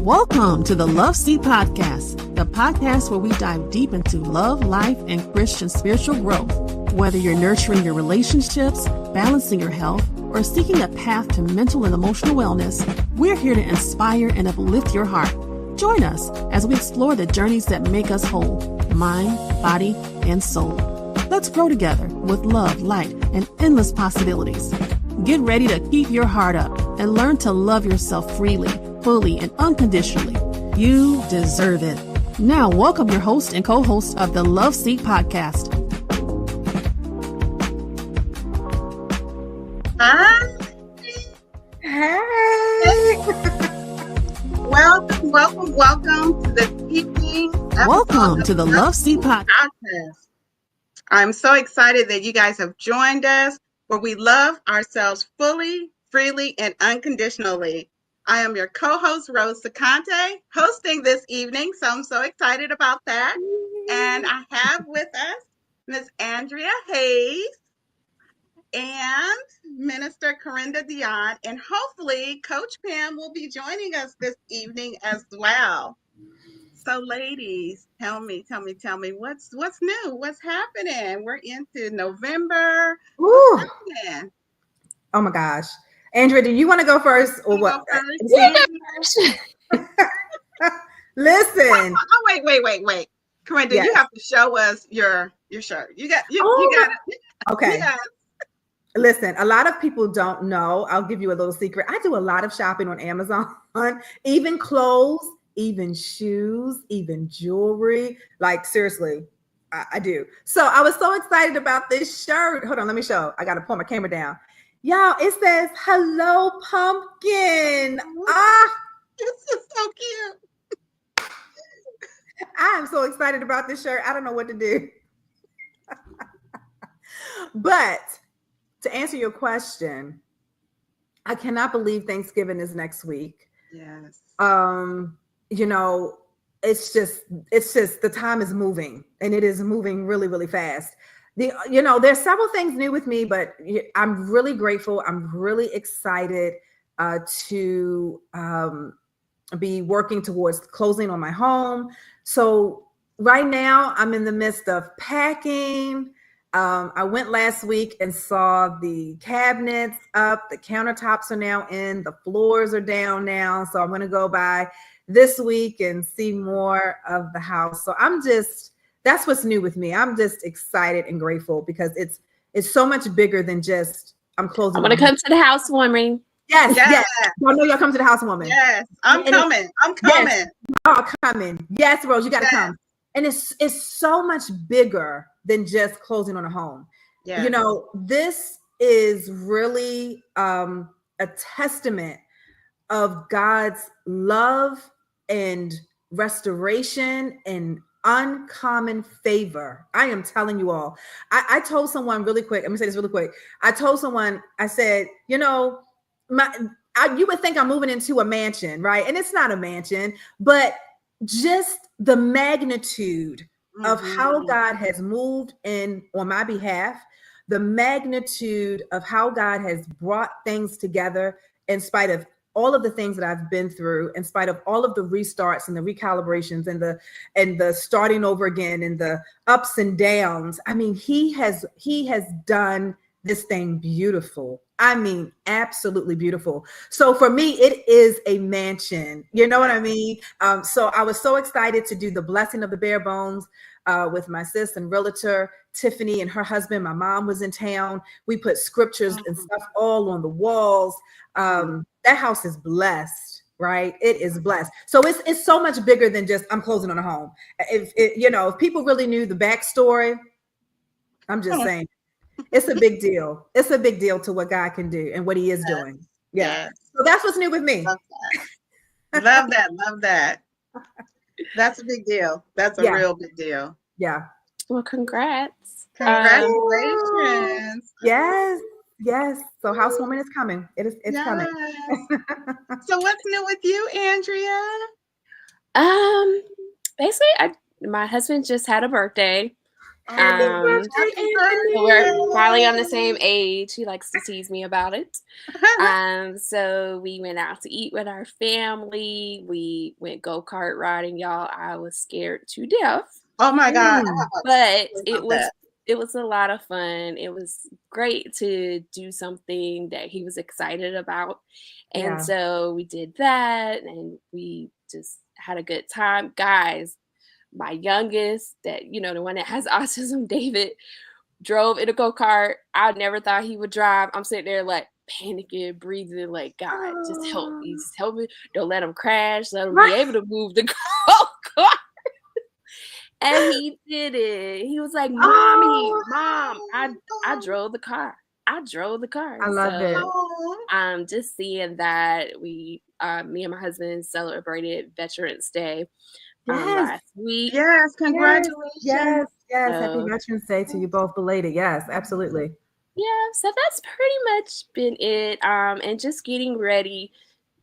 Welcome to the LoveSeat Podcast, the podcast where we dive deep into love, life, and Christian spiritual growth. Whether you're nurturing your relationships, balancing your health, or seeking a path to mental and emotional wellness, we're here to inspire and uplift your heart. Join us as we explore the journeys that make us whole, mind, body, and soul. Let's grow together with love, light, and endless possibilities. Get ready to keep your heart up and learn to love yourself freely, fully, and unconditionally. You deserve it. Now, welcome your host and co-host of the LoveSeat Podcast. Hi. Hey. Welcome to the evening. Welcome to the LoveSeat Podcast. I'm so excited that you guys have joined us, where we love ourselves fully, freely, and unconditionally. I am your co-host, Rose Sacante, hosting this evening, so I'm so excited about that. And I have with us Miss Andrea Hayes and Minister Carenda Deonne, and hopefully Coach Pam will be joining us this evening as well. So, ladies, tell me, what's new? What's happening? We're into November. What's happening? Oh my gosh. Andrea, do you want to go first or what? Listen. Oh, wait. Carenda, yes. You have to show us your shirt. You got it. Okay. Yes. Listen, a lot of people don't know. I'll give you a little secret. I do a lot of shopping on Amazon, even clothes, even shoes, even jewelry. Like, seriously, I do. So I was so excited about this shirt. Hold on, let me show. I got to pull my camera down. Y'all, it says, "Hello, pumpkin." This is so cute. I am so excited about this shirt. I don't know what to do. But to answer your question, I cannot believe Thanksgiving is next week. Yes. It's just the time is moving, and it is moving really, really fast. There's several things new with me, but I'm really grateful. I'm really excited to be working towards closing on my home. So right now I'm in the midst of packing. I went last week and saw the cabinets up, the countertops are now in, the floors are down now. So I'm going to go by this week and see more of the house. So that's what's new with me. I'm just excited and grateful because it's so much bigger than just I'm closing. I'm going to come to the housewarming. Yes. I know y'all come to the housewarming. Yes, I'm coming. Yes, y'all coming. Yes, Rose, you got to come. And it's so much bigger than just closing on a home. Yeah. This is really a testament of God's love and restoration and uncommon favor. I am telling you all. I told someone really quick. Let me say this really quick. I told someone, I said, you would think I'm moving into a mansion, right? And it's not a mansion, but just the magnitude of how God has moved in on my behalf, the magnitude of how God has brought things together in spite of all of the things that I've been through, in spite of all of the restarts and the recalibrations and the starting over again and the ups and downs. I mean, he has done this thing beautiful. I mean, absolutely beautiful. So for me, it is a mansion. You know what I mean? So I was so excited to do the blessing of the bare bones with my sis and realtor, Tiffany, and her husband. My mom was in town. We put scriptures and stuff all on the walls. That house is blessed, right? It is blessed. So it's so much bigger than just I'm closing on a home. If people really knew the backstory, I'm just saying. It's a big deal. It's a big deal to what God can do and what he is doing. Yeah. So that's what's new with me. Love that. That's a big deal. That's a real big deal. Yeah. Well, congrats. Congratulations. Yes. So housewarming is coming. It's coming. So what's new with you, Andrea? Basically, my husband just had a birthday. So we're finally on the same age. He likes to tease me about it. So we went out to eat with our family. We went go-kart riding, y'all. I was scared to death. Oh my God. But it was a lot of fun. It was great to do something that he was excited about. And so we did that and we just had a good time. Guys, my youngest, that, the one that has autism, David, drove in a go-kart. I never thought he would drive. I'm sitting there like panicking, breathing, like, God, just help me. Just help me. Don't let him crash. Let him be able to move the go-kart. And he did it. He was like, Mom, I drove the car. I love it. Just seeing that me and my husband celebrated Veterans Day last week. Yes, congratulations. Yes. Happy Veterans Day to you both, belated. Yes, absolutely. Yeah, so that's pretty much been it. And just getting ready.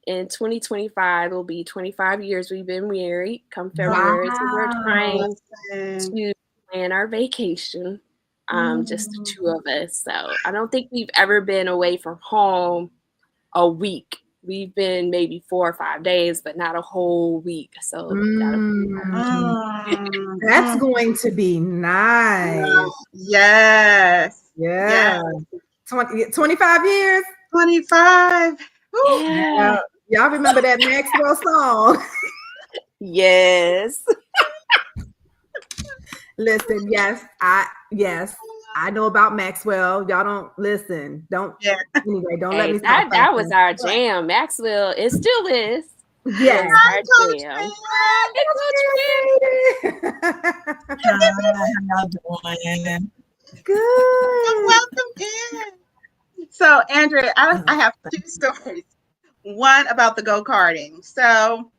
In 2025, it'll be 25 years we've been married come February. So we're trying to plan our vacation, just the two of us. So I don't think we've ever been away from home a week. We've been maybe 4 or 5 days, but not a whole week. So that's going to be nice. Yes. Yeah. 25 years. 25. Yeah. Y'all remember that Maxwell song? Yes. Listen, I know about Maxwell. Y'all don't listen. Anyway, don't let me stop. That was our jam. Maxwell, it still is. Yes. Hi, Coach jam. How y'all doing? Good. Welcome in. So, Andrea, I have 2 stories. One about the go-karting. So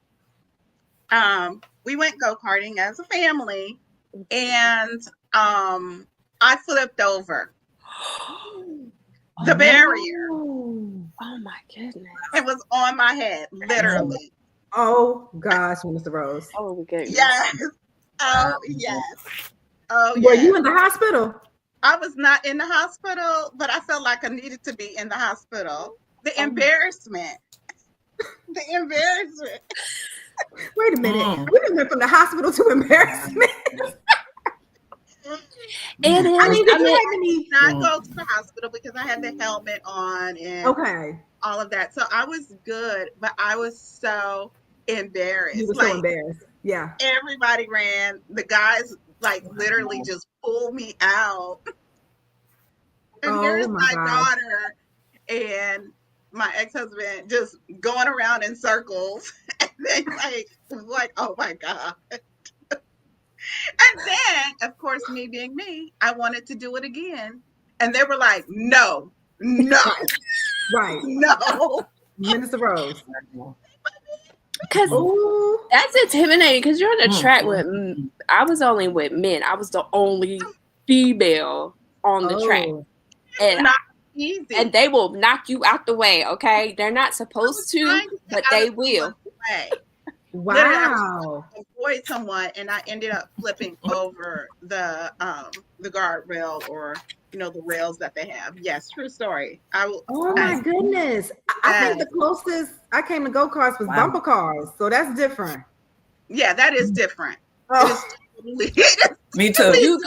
we went go-karting as a family, and I flipped over the barrier. Oh my goodness. It was on my head, literally. Oh gosh, Mr. Rose. Oh my goodness. Yes. Oh yes. Oh yes. Were you in the hospital? I was not in the hospital, but I felt like I needed to be in the hospital. The embarrassment. The embarrassment. Wait a minute. We done went from the hospital to embarrassment. It is. I mean, not go to the hospital because I had the helmet on and all of that. So I was good, but I was so embarrassed. You were so embarrassed. Yeah. Everybody ran. The guys literally just pulled me out. And here's my daughter and my ex-husband just going around in circles. And then like, oh my God. And then, of course, me being me, I wanted to do it again. And they were like, no. Right. No. Minister Rose. Because that's intimidating because you're on the track with, I was only with men. I was the only female on the track. And not easy. And they will knock you out the way, okay? They're not supposed to, but they will. Wow. Avoid someone, and I ended up flipping over the guardrail or the rails that they have. Yes, true story. Oh my goodness! I think the closest I came to go-karts was bumper cars, so that's different. Yeah, that is different. Me too.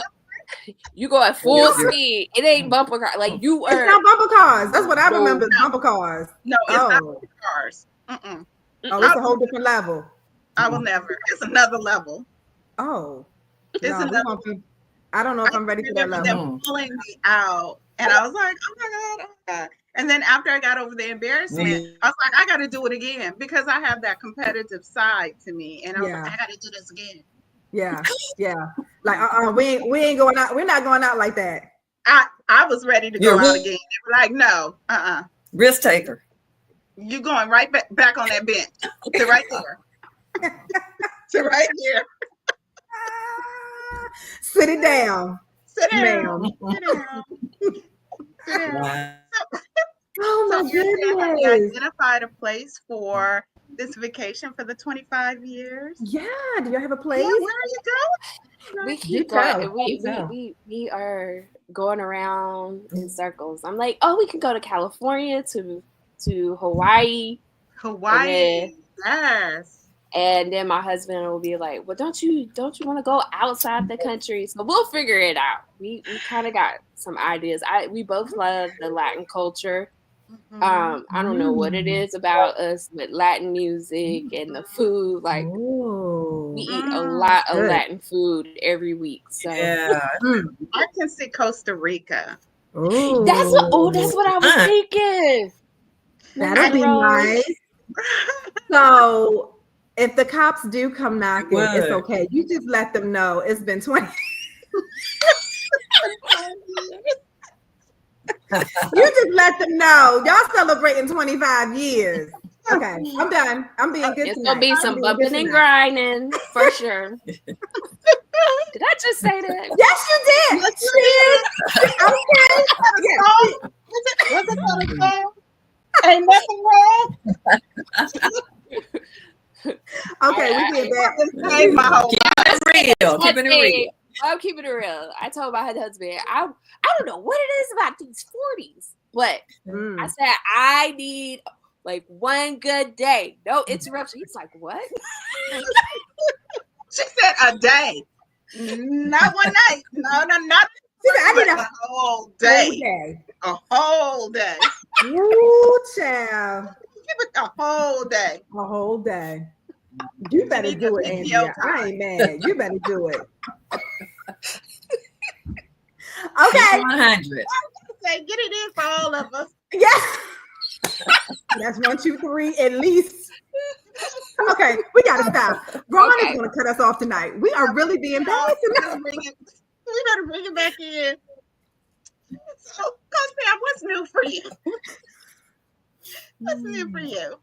You go at full speed. It ain't bumper car. Like you are. It's not bumper cars. That's what I remember. Bumper cars. No, it's not bumper cars. Oh, it's a whole different level. I will never. It's another level. Oh, it's another. I don't know if I'm ready for that level. Them pulling me out, and I was like, "Oh my God!" And then after I got over the embarrassment, I was like, "I got to do it again," because I have that competitive side to me, and I was like, "I got to do this again." Yeah. Like, we ain't going out. We're not going out like that. I was ready to go out again. They were like, "No, risk taker. You going right back on that bench? To right there." To right here. Sit it down. Sit down. Sit down. Oh my goodness. I identified a place for this vacation for the 25 years? Yeah. Do you have a place? Yeah, where are you going? We keep going. We are going around in circles. I'm like, oh, we can go to California, to Hawaii. Hawaii. Yes. And then my husband will be like, well, don't you want to go outside the country? So we'll figure it out. We kind of got some ideas. We both love the Latin culture. I don't know what it is about us with Latin music and the food. Like we eat a lot of Latin food every week. So Yeah. I can see Costa Rica. That's what I was thinking. That'll be nice. So if the cops do come knocking, it's okay. You just let them know it's been 20. You just let them know y'all celebrating 25 years. Okay, I'm done. I'm being good. It's gonna be some bumping and grinding for sure. Did I just say that? Yes, you did. Yes, you did. Okay. Was it on the phone? Ain't nothing wrong. Okay, we did that. Keeping it real. I'm keeping it real. I told my husband, I don't know what it is about these 40s, but I said I need like one good day, no interruption. He's like, what? She said a day, not one night. No, not. I need a whole day. A whole day. Ooh, child. Give it a whole day. A whole day. You better do it, Andrea. I ain't mad. You better do it. Okay. 100. Say, get it in for all of us. Yes. That's 1, 2, 3, at least. Okay, we gotta stop. Ron is gonna cut us off tonight. We are really being bad tonight. We better bring it back in. So, Coach Pam, what's new for you? What's new for you?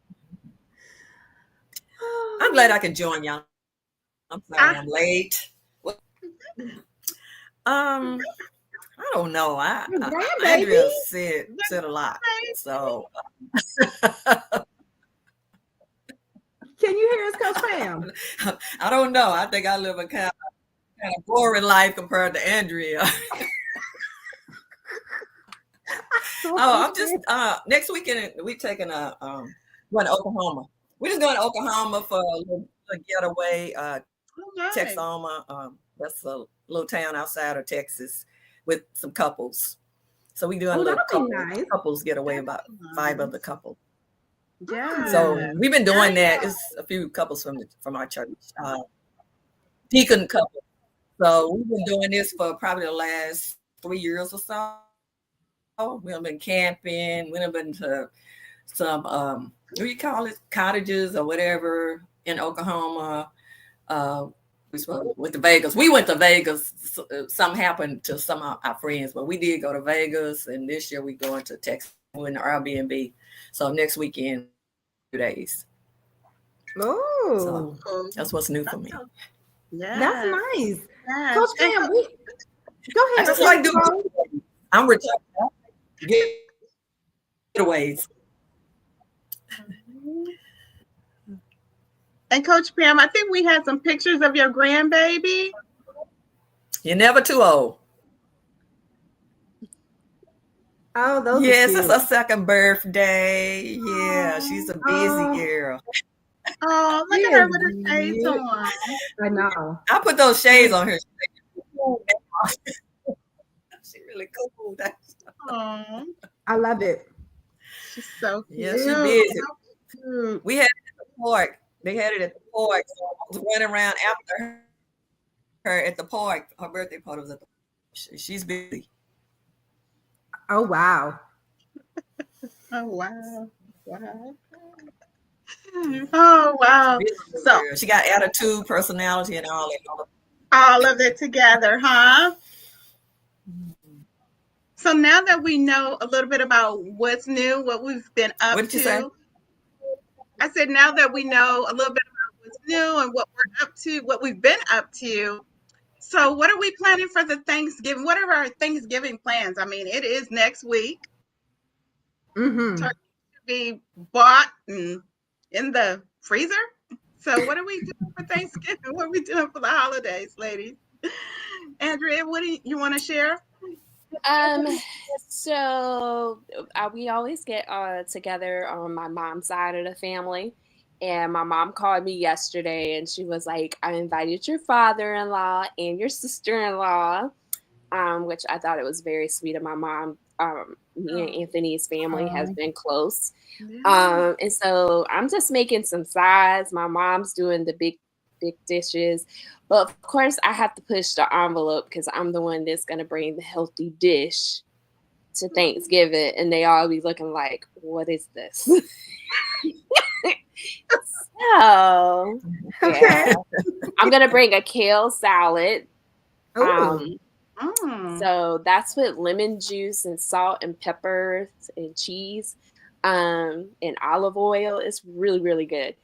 I'm glad I can join y'all. I'm sorry I'm late. I don't know. Andrea said a lot. So can you hear us, Coach Pam? I don't know. I think I live a kind of boring life compared to Andrea. I'm just next weekend we're taking going to Oklahoma. We're just going to Oklahoma for a little getaway. Texoma, that's a little town outside of Texas with some couples. So we doing a little couples getaway, about 5 of the couple. Yeah. So we've been doing that. It's a few couples from our church, deacon couple. So we've been doing this for probably the last 3 years or so. We've been camping. We've been to some what do you call it, cottages or whatever in Oklahoma. We went to Vegas. We went to Vegas. Something happened to some of our friends, but we did go to Vegas. And this year we're going to Texas. We're in the Airbnb. So next weekend, 2 days. Oh, so that's what's new for me. Yeah, that's nice. Yes. Coach Pam, go ahead. I just like doing. I'm retired. Getaways. And Coach Pam, I think we had some pictures of your grandbaby. You're never too old. Oh, those yes, it's her second birthday. Yeah, she's a busy girl. Oh, look at her with her shades on. I know. I put those shades on her. She's really cool. Oh, I love it. She's so cute. Yeah, she's busy. So we had it at the park. They had it at the park. So I was running around after her at the park. Her birthday party was at the park. She's busy. Oh, wow. Oh, wow. Wow. Oh, wow. So she got attitude, personality, and all that. All of it together, huh? So now that we know a little bit about what's new, what we've been up What did you to. say? I said, now that we know a little bit about what's new and what we're up to, what we've been up to. So what are we planning for the Thanksgiving? What are our Thanksgiving plans? I mean, it is next week. Mm-hmm. Turkey to be bought and in the freezer. So what are we doing for Thanksgiving? What are we doing for the holidays, ladies? Andrea, what do you want to share? So we always get together on my mom's side of the family. And my mom called me yesterday and she was like, I invited your father-in-law and your sister-in-law, which I thought it was very sweet of my mom. Me and Anthony's family has been close. Yeah. And so I'm just making some sides. My mom's doing the big dishes. But of course, I have to push the envelope because I'm the one that's going to bring the healthy dish to Thanksgiving. And they all be looking like, what is this? So, yeah. I'm going to bring a kale salad. So that's with lemon juice and salt and peppers and cheese and olive oil. It's really, really good.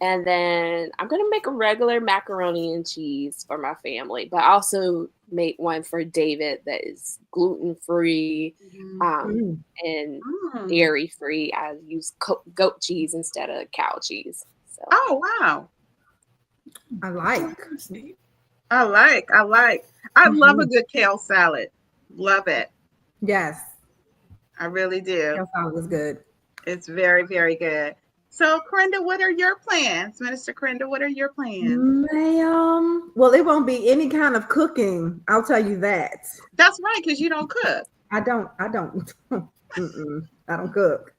And then I'm going to make a regular macaroni and cheese for my family, but also make one for David that is gluten-free and dairy-free. I use goat cheese instead of cow cheese. So. Oh, wow. I like. I love a good kale salad. Love it. Yes. I really do. Kale salad is good. It's very, very good. So, Carenda, what are your plans? Minister Carenda, what are your plans? Ma'am, well, it won't be any kind of cooking. I'll tell you that. That's right, because you don't cook. I don't cook.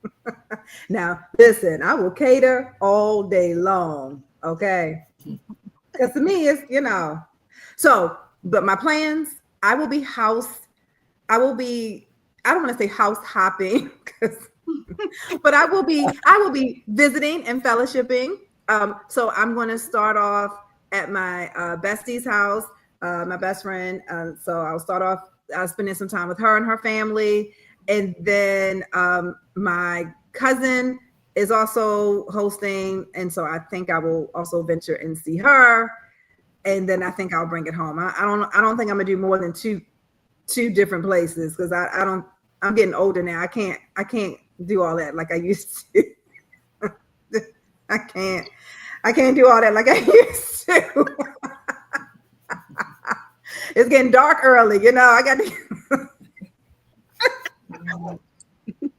Now, listen, I will cater all day long, okay? Because to me, it's, So, but my plans, I don't want to say house hopping, but I will be visiting and fellowshipping. So I'm going to start off at my bestie's house, my best friend. So I'll start off spending some time with her and her family. And then my cousin is also hosting. And so I think I will also venture and see her. And then I think I'll bring it home. I don't think I'm gonna do more than two different places because I'm getting older now. I can't do all that like I used to. I can't do all that like I used to. It's getting dark early, I got to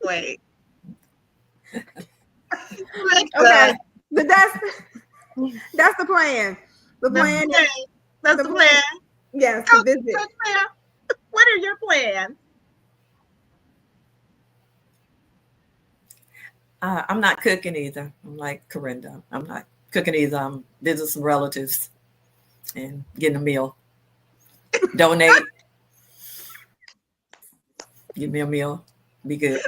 wait. Okay. But that's the plan. That's the plan. Yes, to visit. What are your plans? I'm not cooking either. I'm like Carenda. I'm not cooking either. I'm visiting some relatives and getting a meal. Donate. Give me a meal. Be good.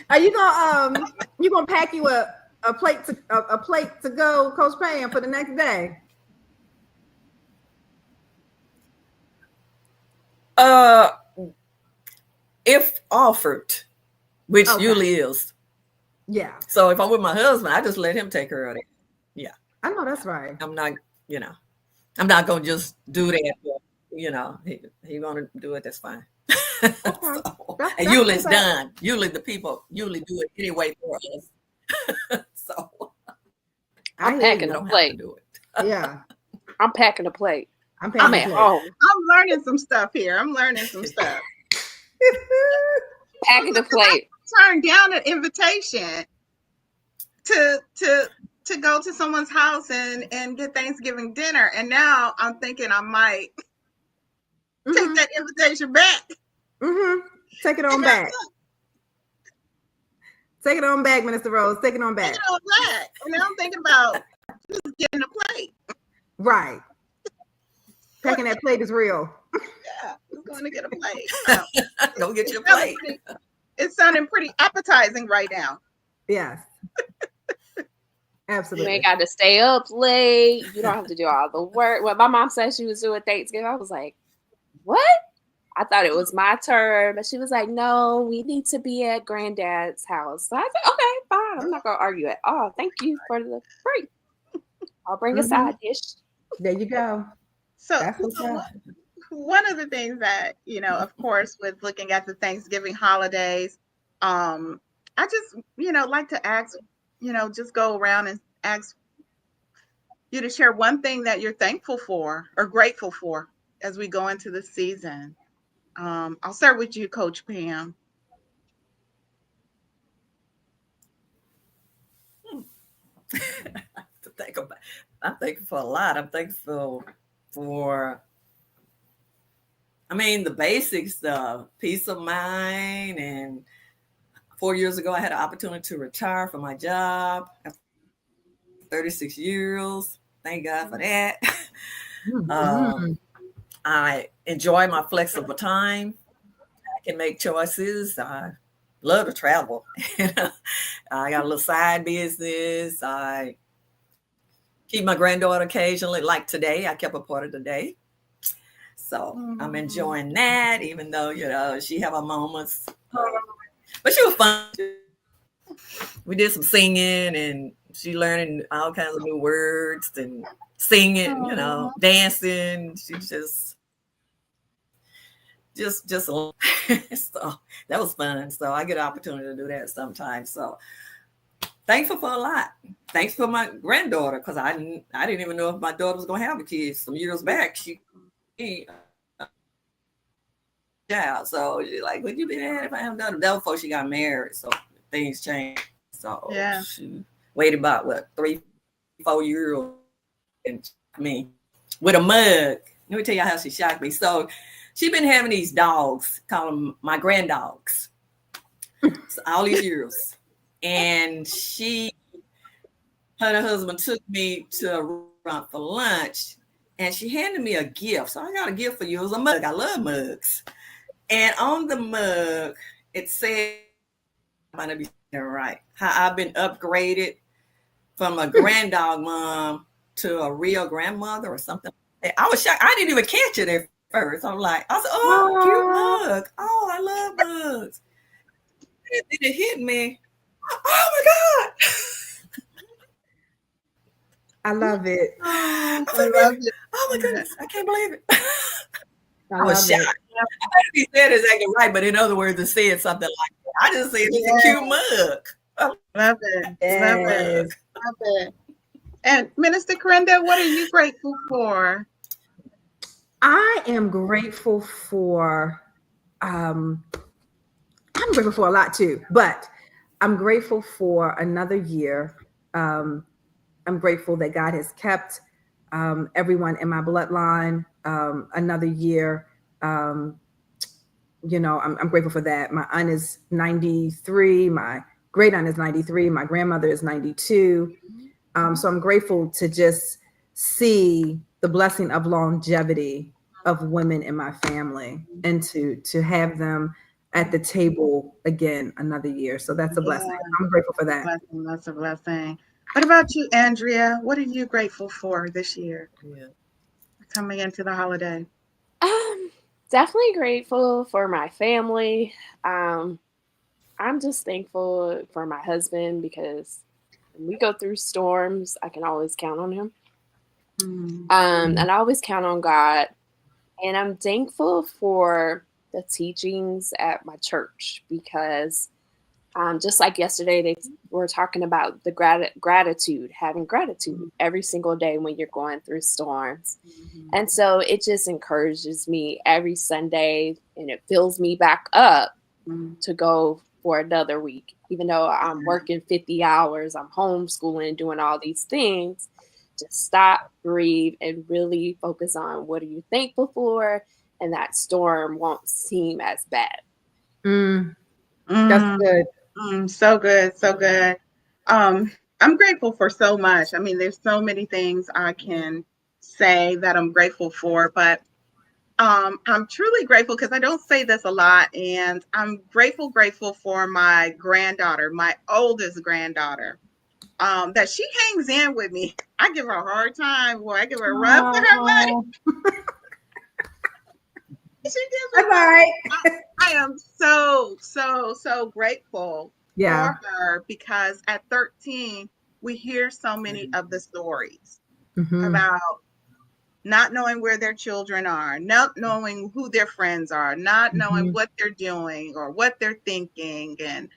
Are you gonna pack you a plate to go, Coach Pam, for the next day? If offered, which usually is. Yeah. So if I'm with my husband, I just let him take care of it. Yeah. I know that's right. I'm not, I'm not gonna just do that. But, he want to do it. That's fine. Okay. And usually it's done. Usually the people do it anyway for us. So I'm packing a plate. Do it. Yeah. I'm packing a plate. I'm at home. I'm learning some stuff here. Packing the plate. Turned down an invitation to go to someone's house and get Thanksgiving dinner, and now I'm thinking I might take that invitation back. Take it on back. Take it on back, Minister Rose. Take it on back. Take it on back. And now I'm thinking about just getting a plate. Right. Packing that plate is real. Yeah, I'm going to get a plate. Go get your plate. It's sounding pretty appetizing right now. Yes. Absolutely. You ain't got to stay up late. You don't have to do all the work. When my mom said she was doing Thanksgiving, I was like, what? I thought it was my turn, but she was like, no, we need to be at Granddad's house. So I said, okay, fine. I'm not going to argue at all. Thank you for the break. I'll bring a side dish. There you go. So one of the things that, of course, with looking at the Thanksgiving holidays, I I just, like to ask, just go around and ask you to share one thing that you're thankful for or grateful for as we go into the season. I'll start with you, Coach Pam. To think about, I'm thankful for a lot. I'm thankful for, the basics, the peace of mind. And 4 years ago, I had an opportunity to retire from my job after 36 years. Thank God for that. I enjoy my flexible time. I can make choices. I love to travel. I got a little side business. I keep my granddaughter occasionally, like today. I kept a part of the day. So I'm enjoying that, even though, she have her moments. But she was fun. We did some singing, and she learning all kinds of new words and singing, dancing. She just so that was fun. So I get an opportunity to do that sometimes. So thankful for a lot. Thanks for my granddaughter, because I didn't even know if my daughter was going to have a kid. Some years back, she child. So she's like, would you be mad if I haven't done it? That was before she got married. So things changed. So she waited about 3-4 years, and with a mug. Let me tell you how she shocked me. So she's been having these dogs, call them my granddogs, so all these years. And her and her husband took me to a restaurant for lunch, and she handed me a gift. So I got a gift for you. It was a mug. I love mugs. And on the mug, it said, I might not be saying it right, how I've been upgraded from a granddog mom to a real grandmother or something. I was shocked. I didn't even catch it at first. I said, oh, cute mug. Oh, I love mugs. And then it hit me. Oh my God. I love it. Oh my goodness. I can't believe it. I was shocked. I think he said exactly right, but in other words, it said something like that. I just said it's a cute mug. Love it. Yes. Love it. And Minister Carenda, what are you grateful for? I am grateful for, I'm grateful for a lot too, but I'm grateful for another year. I'm grateful that God has kept everyone in my bloodline another year. I'm grateful for that. My aunt is 93. My great aunt is 93. My grandmother is 92. So I'm grateful to just see the blessing of longevity of women in my family, and to have them at the table again another year. So that's a blessing. I'm grateful for that. That's a blessing. What about you, Andrea? What are you grateful for this year? Coming into the holiday. Definitely grateful for my family. I'm just thankful for my husband, because when we go through storms, I can always count on him. And I always count on God. And I'm thankful for the teachings at my church, because just like yesterday, they were talking about the gratitude, having gratitude every single day when you're going through storms. And so it just encourages me every Sunday, and it fills me back up to go for another week. Even though I'm working 50 hours, I'm homeschooling, doing all these things, just stop, breathe, and really focus on what are you thankful for, and that storm won't seem as bad. That's good. So good. So good. I'm grateful for so much. I mean, there's so many things I can say that I'm grateful for, but I'm truly grateful, because I don't say this a lot, and I'm grateful for my granddaughter, my oldest granddaughter, that she hangs in with me. I give her a hard time, boy. I give her a run for her money. She gives me I am so grateful for her, because at 13, we hear so many of the stories about not knowing where their children are, not knowing who their friends are, not knowing what they're doing or what they're thinking. And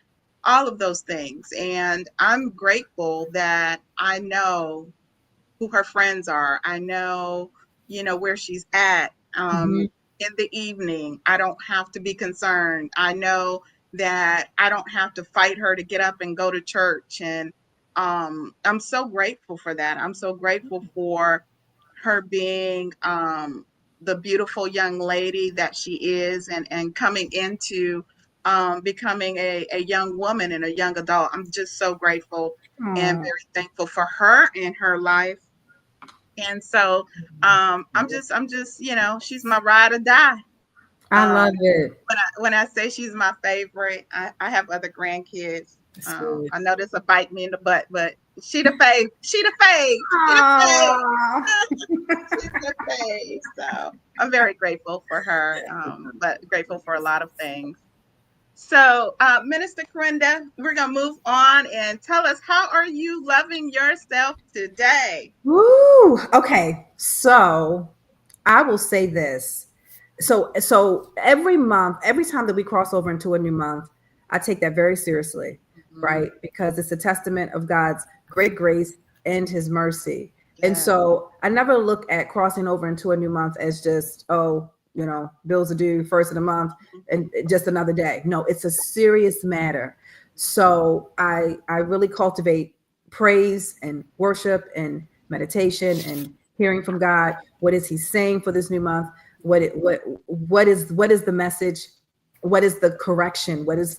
all of those things. And I'm grateful that I know who her friends are. I know, where she's at in the evening. I don't have to be concerned. I know that I don't have to fight her to get up and go to church. And I'm so grateful for that. I'm so grateful for her being the beautiful young lady that she is, and coming into becoming a young woman and a young adult. I'm just so grateful and very thankful for her and her life. And so I'm just, she's my ride or die. I love it. When I say she's my favorite, I have other grandkids. I know this will bite me in the butt, but she the fave. She the fave. She's the fave. So I'm very grateful for her, but grateful for a lot of things. So, Minister Carenda, we're going to move on and tell us, how are you loving yourself today? Woo! Okay, so I will say this. So every month, every time that we cross over into a new month, I take that very seriously, right? Because it's a testament of God's great grace and his mercy. Yeah. And so I never look at crossing over into a new month as just, bills are due first of the month and just another day. No, it's a serious matter. So I really cultivate praise and worship and meditation and hearing from God. What is he saying for this new month? What is the message? What is the correction? What is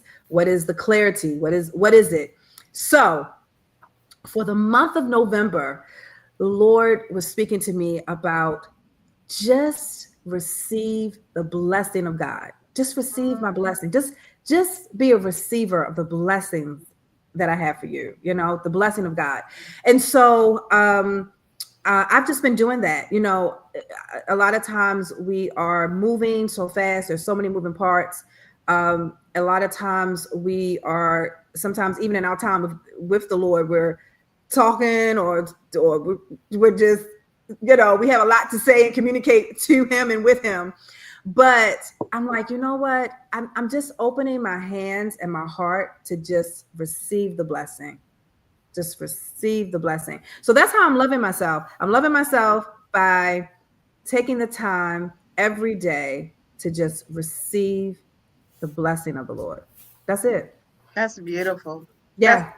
the clarity? What is it? So for the month of November, the Lord was speaking to me about just receive the blessing of God. Just receive my blessing. Just be a receiver of the blessings that I have for you, the blessing of God. And so I've just been doing that. A lot of times we are moving so fast. There's so many moving parts. A lot of times we are, sometimes even in our time with the Lord, we're talking or we're just, we have a lot to say and communicate to him and with him. But I'm like, you know what? I'm just opening my hands and my heart to just receive the blessing. Just receive the blessing. So that's how I'm loving myself. I'm loving myself by taking the time every day to just receive the blessing of the Lord. That's it. That's beautiful. Yeah.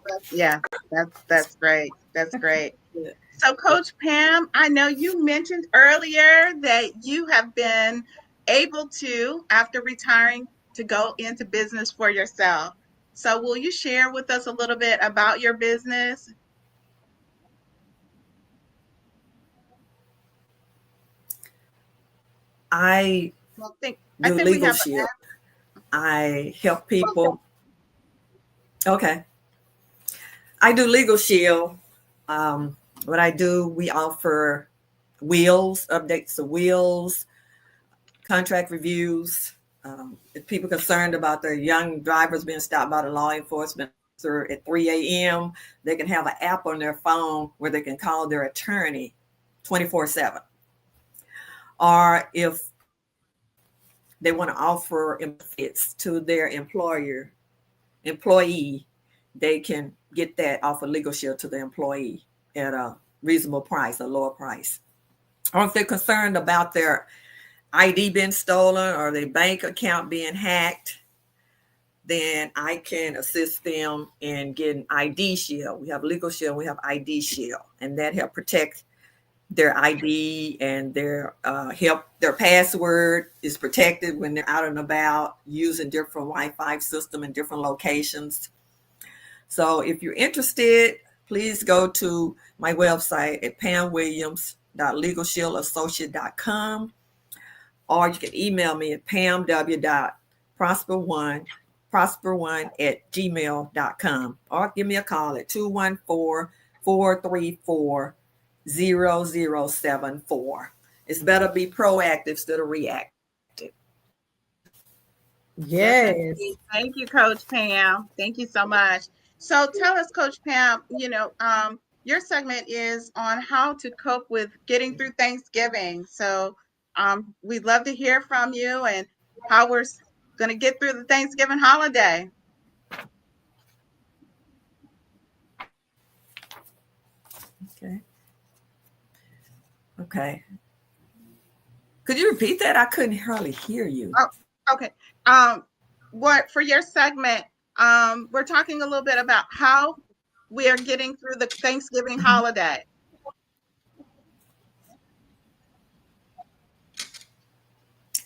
That's great. That's great. So, Coach Pam, I know you mentioned earlier that you have been able to, after retiring, to go into business for yourself. So will you share with us a little bit about your business? I think Legal Shield. I help people. Okay. I do Legal Shield. What I do, we offer wills, updates of wills, contract reviews. If people are concerned about their young drivers being stopped by the law enforcement at 3 a.m., they can have an app on their phone where they can call their attorney 24/7. Or if they want to offer benefits to their employee, they can get that off of Legal Shield to the employee at a reasonable price, a lower price. Or if they're concerned about their ID being stolen or their bank account being hacked, then I can assist them in getting ID Shield. We have Legal Shield, we have ID Shield, and that help protect their ID and their password is protected when they're out and about using different Wi-Fi system in different locations. So if you're interested, please go to my website at pamwilliams.legalshieldassociate.com, or you can email me at pamw.prosper1@gmail.com, or give me a call at 214-434-0074. It's better be proactive instead of reactive. Yes. Thank you, Coach Pam. Thank you so much. So tell us, Coach Pam, your segment is on how to cope with getting through Thanksgiving. So we'd love to hear from you and how we're going to get through the Thanksgiving holiday. Okay. Could you repeat that? I couldn't hardly hear you. Oh, okay. What for your segment? We're talking a little bit about how we are getting through the Thanksgiving holiday.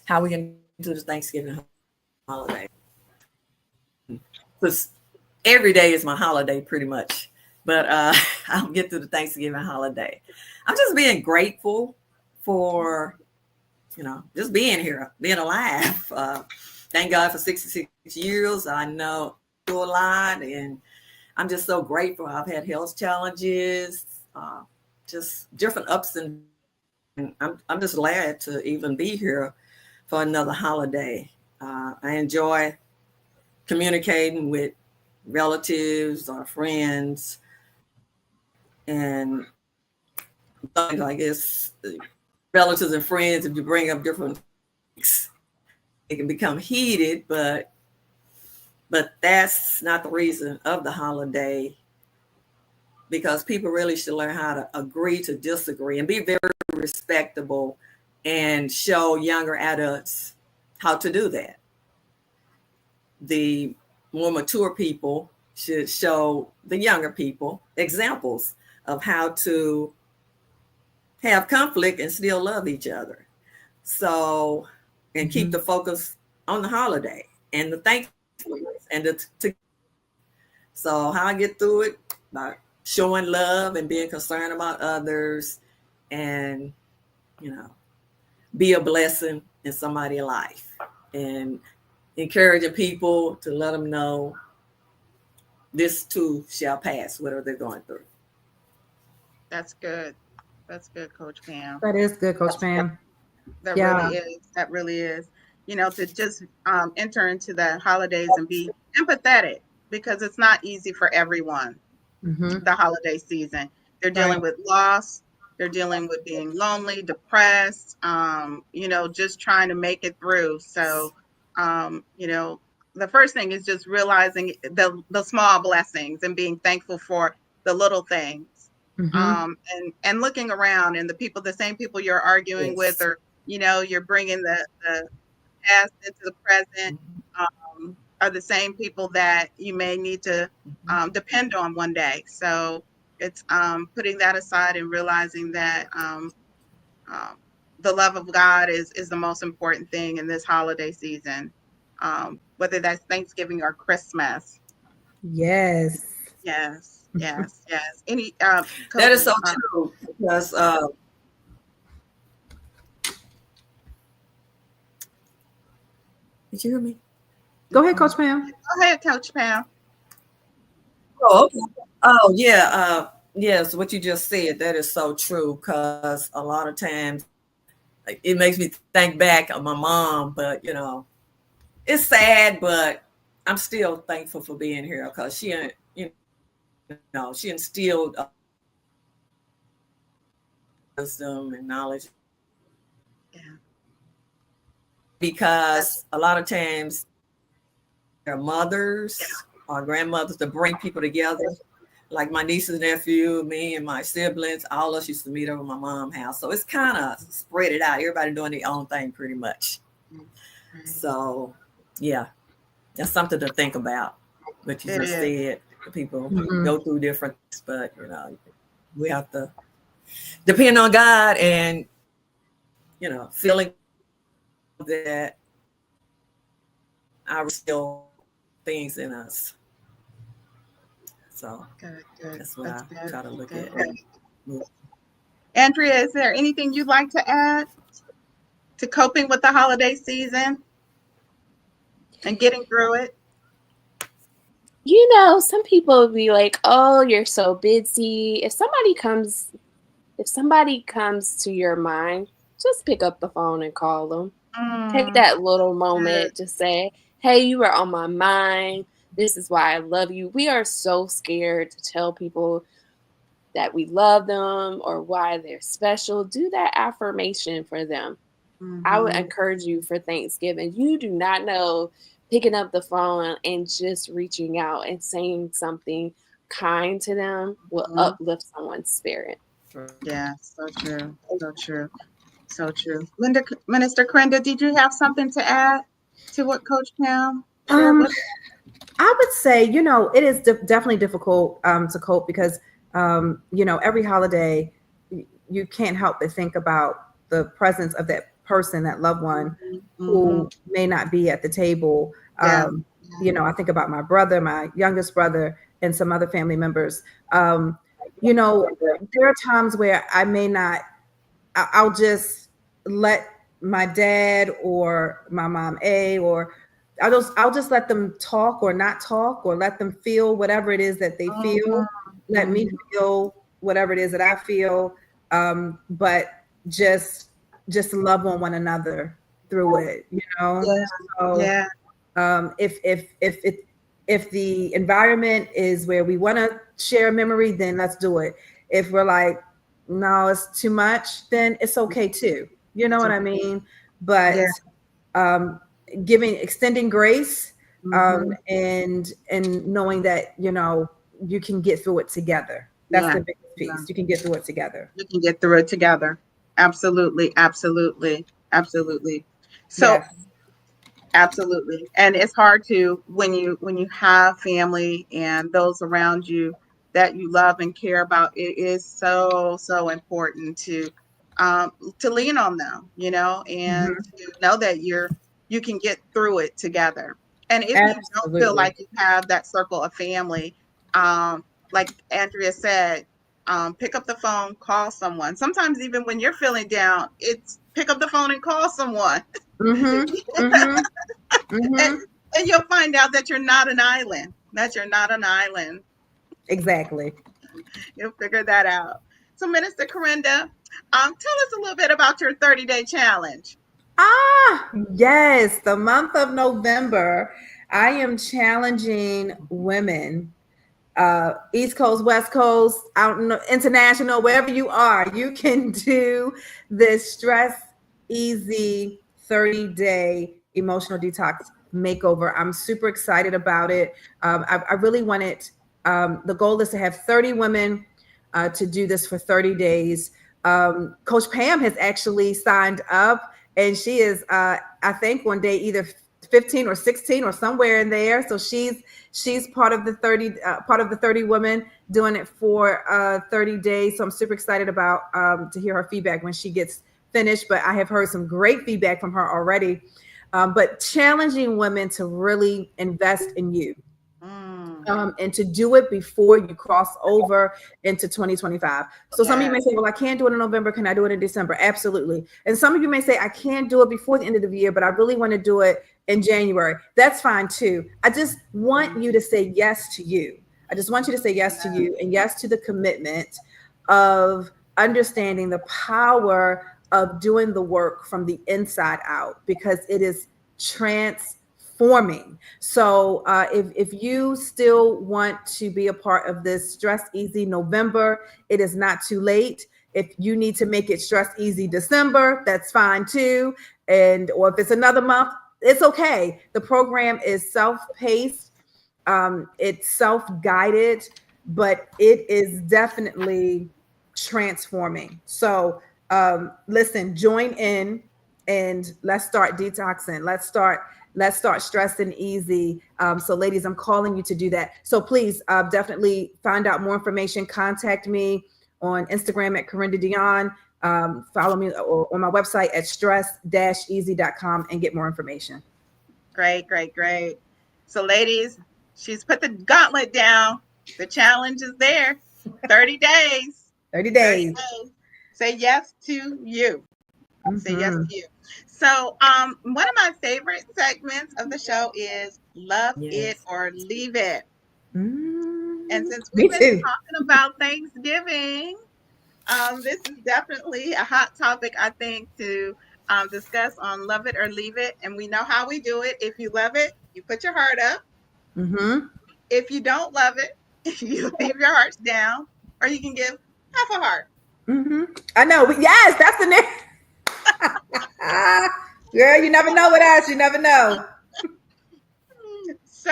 How we can do the Thanksgiving holiday? Because every day is my holiday, pretty much. But I'll get through the Thanksgiving holiday. I'm just being grateful for, just being here, being alive. Thank God for 66 years. I know a lot, and I'm just so grateful. I've had health challenges, just different ups and I'm just glad to even be here for another holiday. I enjoy communicating with relatives or friends, and I guess relatives and friends, if you bring up different things, it can become heated, but that's not the reason of the holiday, because people really should learn how to agree to disagree and be very respectable and show younger adults how to do that. The more mature people should show the younger people examples of how to have conflict and still love each other. So, and keep the focus on the holiday and the thankfulness and so how I get through it, by showing love and being concerned about others, and be a blessing in somebody's life, and encouraging people to let them know this too shall pass, whatever they're going through. That's good. That's good, Coach Pam. That is good, Coach Pam. That really is. That really is. To just enter into the holidays and be empathetic, because it's not easy for everyone. The holiday season, they're dealing with loss. They're dealing with being lonely, depressed, just trying to make it through. So, the first thing is just realizing the small blessings and being thankful for the little things, and looking around, and the same people you're arguing with, or, you're bringing the past into the present, are the same people that you may need to depend on one day. So it's putting that aside and realizing that the love of God is the most important thing in this holiday season, whether that's Thanksgiving or Christmas. Yes. Any that is so true, because did you hear me? Go ahead, Coach Pam. Go ahead, Coach Pam. Oh, okay. Oh, yeah. Yes, what you just said, that is so true, because a lot of times it makes me think back of my mom, but, it's sad, but I'm still thankful for being here, because she instilled wisdom and knowledge. Yeah. Because a lot of times their mothers or grandmothers to bring people together. Like my nieces and nephew, me and my siblings, all of us used to meet over at my mom's house. So it's kind of spread it out. Everybody doing their own thing pretty much. So, yeah, that's something to think about. What you just said, people go through different things, but, we have to depend on God and, feeling that I still things in us. So good. That's what I try to look at. Andrea, is there anything you'd like to add to coping with the holiday season and getting through it? Some people would be like, "Oh, you're so busy." If somebody comes to your mind, just pick up the phone and call them. Take that little moment to say, "Hey, you were on my mind. This is why I love you." We are so scared to tell people that we love them or why they're special. Do that affirmation for them. I would encourage you for Thanksgiving. You do not know, picking up the phone and just reaching out and saying something kind to them will uplift someone's spirit. Yeah, so true. So true. So true. Minister Carenda, did you have something to add to what Coach Pam shared with us? I would say, it is definitely difficult to cope because, every holiday, you can't help but think about the presence of that person, that loved one who may not be at the table. Yeah. I think about my brother, my youngest brother, and some other family members. There are times where I may not, I'll just let my dad or my mom or I'll just let them talk or not talk, or let them feel whatever it is that they feel. Let me feel whatever it is that I feel. But just love on one another through it, Yeah. So, Yeah. If the environment is where we want to share a memory, then let's do it. If we're like, no, it's too much, then it's okay too. You know what I mean? But extending grace, and knowing that you can get through it together. That's the biggest piece. You can get through it together. You can get through it together. Absolutely, absolutely, absolutely. So Yes. absolutely. And it's hard to when you have family and those around you that you love and care about, it is so important to lean on them, and to know that you can get through it together. And if you don't feel like you have that circle of family, like Andrea said, pick up the phone, call someone. Sometimes even when you're feeling down, it's pick up the phone and call someone. And you'll find out that you're not an island. Exactly. You'll figure that out. So, Minister Carenda, tell us a little bit about your 30-day challenge. Yes, the month of November, I am challenging women, East Coast, West Coast, international, wherever you are, you can do this stress easy 30-day emotional detox makeover. I'm super excited about it. I really want it. The goal is to have 30 women to do this for 30 days. Coach Pam has actually signed up, and she is, I think, one day either 15 or 16 or somewhere in there. So she's part of the 30 women doing it for 30 days. So I'm super excited about to hear her feedback when she gets finished. But I have heard some great feedback from her already. But challenging women to really invest in you. And to do it before you cross over into 2025. So some of you may say, well, I can't do it in November. Can I do it in December? Absolutely. And some of you may say, I can't do it before the end of the year, but I really want to do it in January. That's fine too. I just want you to say yes to you. I just want you to say yes to you and yes to the commitment of understanding the power of doing the work from the inside out, because it is transforming. So if you still want to be a part of this Stress Easy November, it is not too late. If you need to make it Stress Easy December, that's fine too. Or if it's another month, it's okay. The program is self-paced. It's self-guided, but it is definitely transforming. So listen, join in and let's start detoxing. Let's start stressing easy. So ladies, I'm calling you to do that. So please definitely find out more information. Contact me on Instagram at Carenda Deonne. Follow me on my website at stress-easy.com and get more information. Great. So ladies, she's put the gauntlet down. The challenge is there. 30 days. 30 days. Say yes to you. Say yes to you. So one of my favorite segments of the show is Love It or Leave It. And since we've been talking about Thanksgiving, this is definitely a hot topic, I think, to discuss on Love It or Leave It. And we know how we do it. If you love it, you put your heart up. If you don't love it, you leave your hearts down, or you can give half a heart. I know. Yes, that's the name. Girl, you never know with us. You never know. So,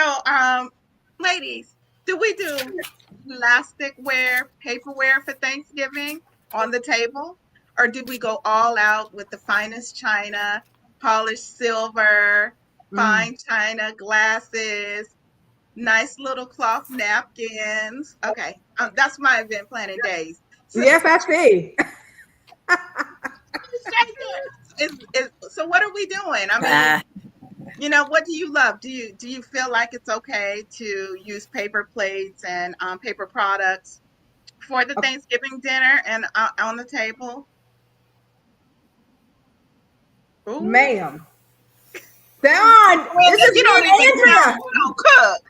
ladies, do we do plasticware, paperware for Thanksgiving? on the table? Or did we go all out with the finest china, polished silver, fine china, glasses, nice little cloth napkins? Okay, that's my event planning days. So, yes, I see. So what are we doing? I mean, what do you love? Do you feel like it's okay to use paper plates and paper products for the Thanksgiving dinner and on the table? Ooh. Ma'am. Deonne, this is you don't even Andrea. You don't cook.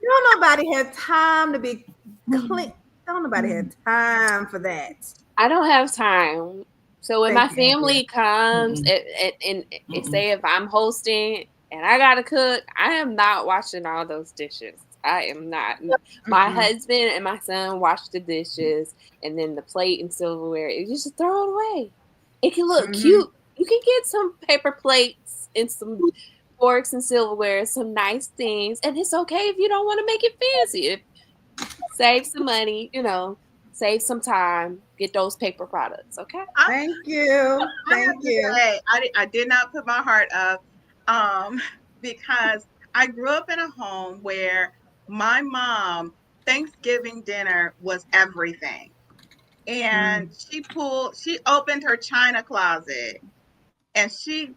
Don't nobody have time to be clean. Don't nobody have time for that. I don't have time. So when my family comes and say if I'm hosting and I gotta cook, I am not washing all those dishes. I am not. My husband and my son wash the dishes, and then the plate and silverware, you just throw it away. It can look cute. You can get some paper plates and some forks and silverware, some nice things, and it's okay if you don't want to make it fancy. Save some money, save some time, get those paper products, okay? Thank you. Thank you. I did not put my heart up because I grew up in a home where my mom, Thanksgiving dinner was everything. And she opened her china closet and she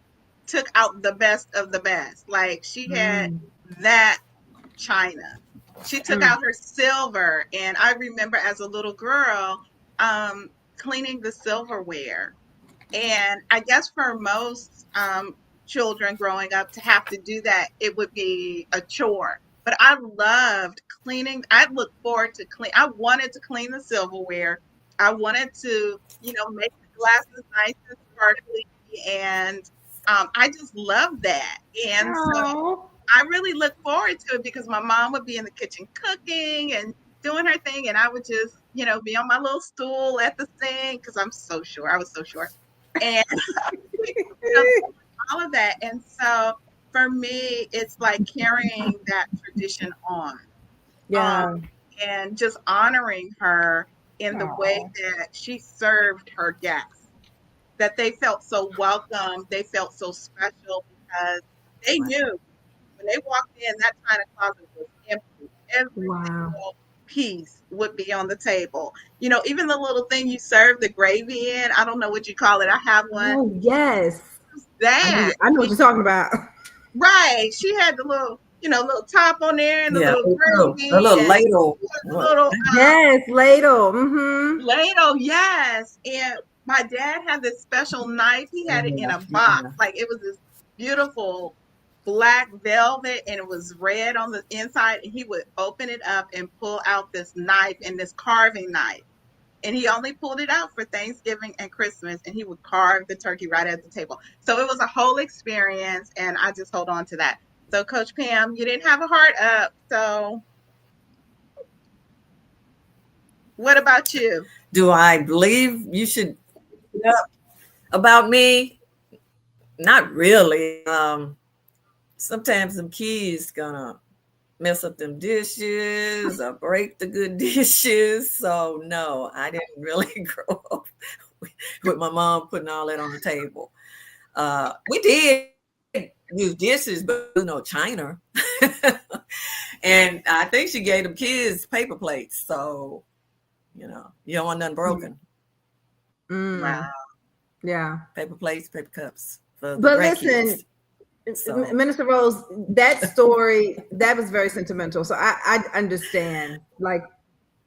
took out the best of the best. Like she had that china. She took out her silver. And I remember as a little girl, cleaning the silverware. And I guess for most children growing up to have to do that, it would be a chore. But I loved cleaning. I looked forward to I wanted to clean the silverware. I wanted to, make the glasses nice and sparkly. And I just loved that. And so I really look forward to it because my mom would be in the kitchen cooking and doing her thing. And I would just, be on my little stool at the sink because I'm so short. I was so short. And all of that. And so for me, it's like carrying that tradition on. Yeah. And just honoring her in the way that she served her guests, that they felt so welcome, they felt so special because they knew when they walked in, that china closet was empty. Every single piece would be on the table. Even the little thing you serve the gravy in, I don't know what you call it. I have one. Oh, yes. That. I know what you're talking about. Right. She had the little, little top on there and the little gravy. A little ladle. Yes, ladle. Ladle, yes. And my dad had this special knife. He had it in a box. Like it was this beautiful black velvet and it was red on the inside. And he would open it up and pull out this knife and this carving knife. And he only pulled it out for Thanksgiving and Christmas, and he would carve the turkey right at the table. So it was a whole experience, and I just hold on to that. So, Coach Pam, you didn't have a heart up. So what about you? Do I believe you should? About me? Not really. Sometimes them kids gonna mess up them dishes or break the good dishes. So no, I didn't really grow up with my mom putting all that on the table. We did use dishes, but no china. And I think she gave them kids paper plates. So, you don't want nothing broken. Wow. Yeah. Paper plates, paper cups. But listen, Minister Rose, that story, that was very sentimental. So I understand. Like,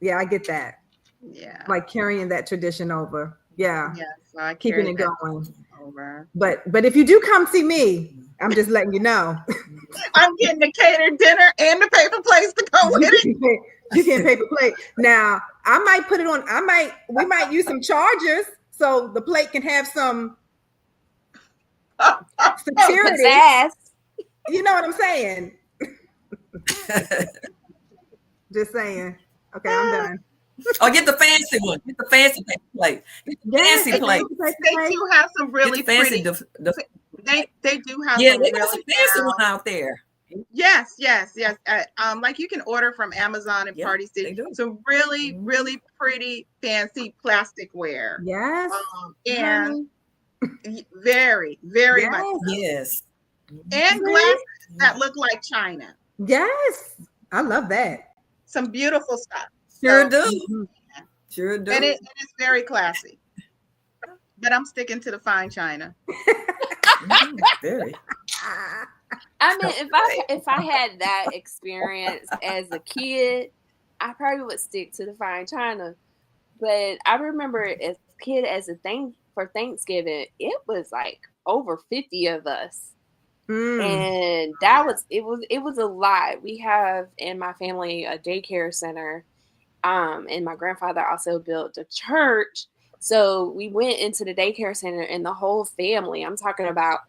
yeah, I get that. Yeah. Like carrying that tradition over. Yeah. Yeah. So I keeping it going. Over. But if you do come see me, I'm just letting you know. I'm getting the catered dinner and the paper plates to go with it. You can paper plate. Now, I might put it on. We might use some chargers so the plate can have some security. You know what I'm saying? Just saying. Okay, I'm done. Or get the fancy one. Get the fancy paper plate. Get the fancy plate. They do have some really fancy. pretty. They do have some really fancy one out there. Yes. Like you can order from Amazon and Party City. So really, really pretty, fancy plasticware. Yes. And very, very much. Yes. And glasses that look like china. Yes. I love that. Some beautiful stuff. Sure do. Sure do. And it's very classy. But I'm sticking to the fine china. Very. I mean, if I had that experience as a kid, I probably would stick to the fine china. But I remember as a kid, for Thanksgiving, it was like over 50 of us. And it was a lot. We have in my family a daycare center. And my grandfather also built a church. So we went into the daycare center and the whole family, I'm talking about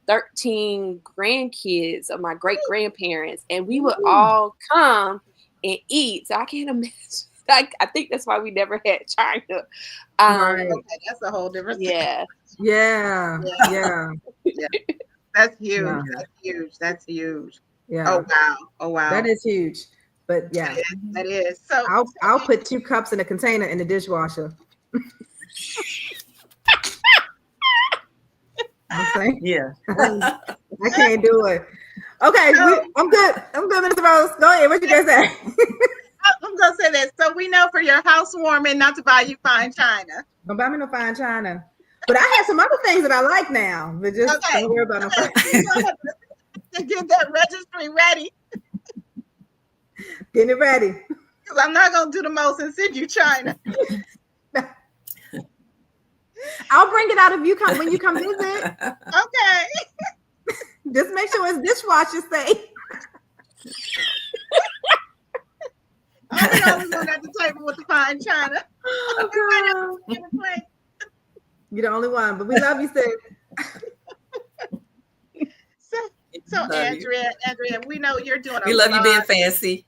13 grandkids of my great grandparents, and we would all come and eat. So I can't imagine. I think that's why we never had China. Okay, that's a whole different thing. Yeah. That's huge. Yeah. That's huge. Yeah. Oh wow. That is huge. But yeah, that is. So I'll put 2 cups in a container in the dishwasher. Okay. Yeah. I can't do it. Okay, I'm good, Mr. Rose. Go ahead. What you guys say? I'm gonna say this. So we know for your housewarming not to buy you fine china. Don't buy me no fine china. But I have some other things that I like now. But just don't worry about no fine china. To get that registry ready. Getting it ready. Because I'm not gonna do the most and send you china. I'll bring it out if you come when you come visit. Okay. Just make sure it's dishwasher safe. I'm the only one at the table with the fine china. Oh, you're the only one, but we love you, sis. So Andrea, we know you're doing we love you being fancy.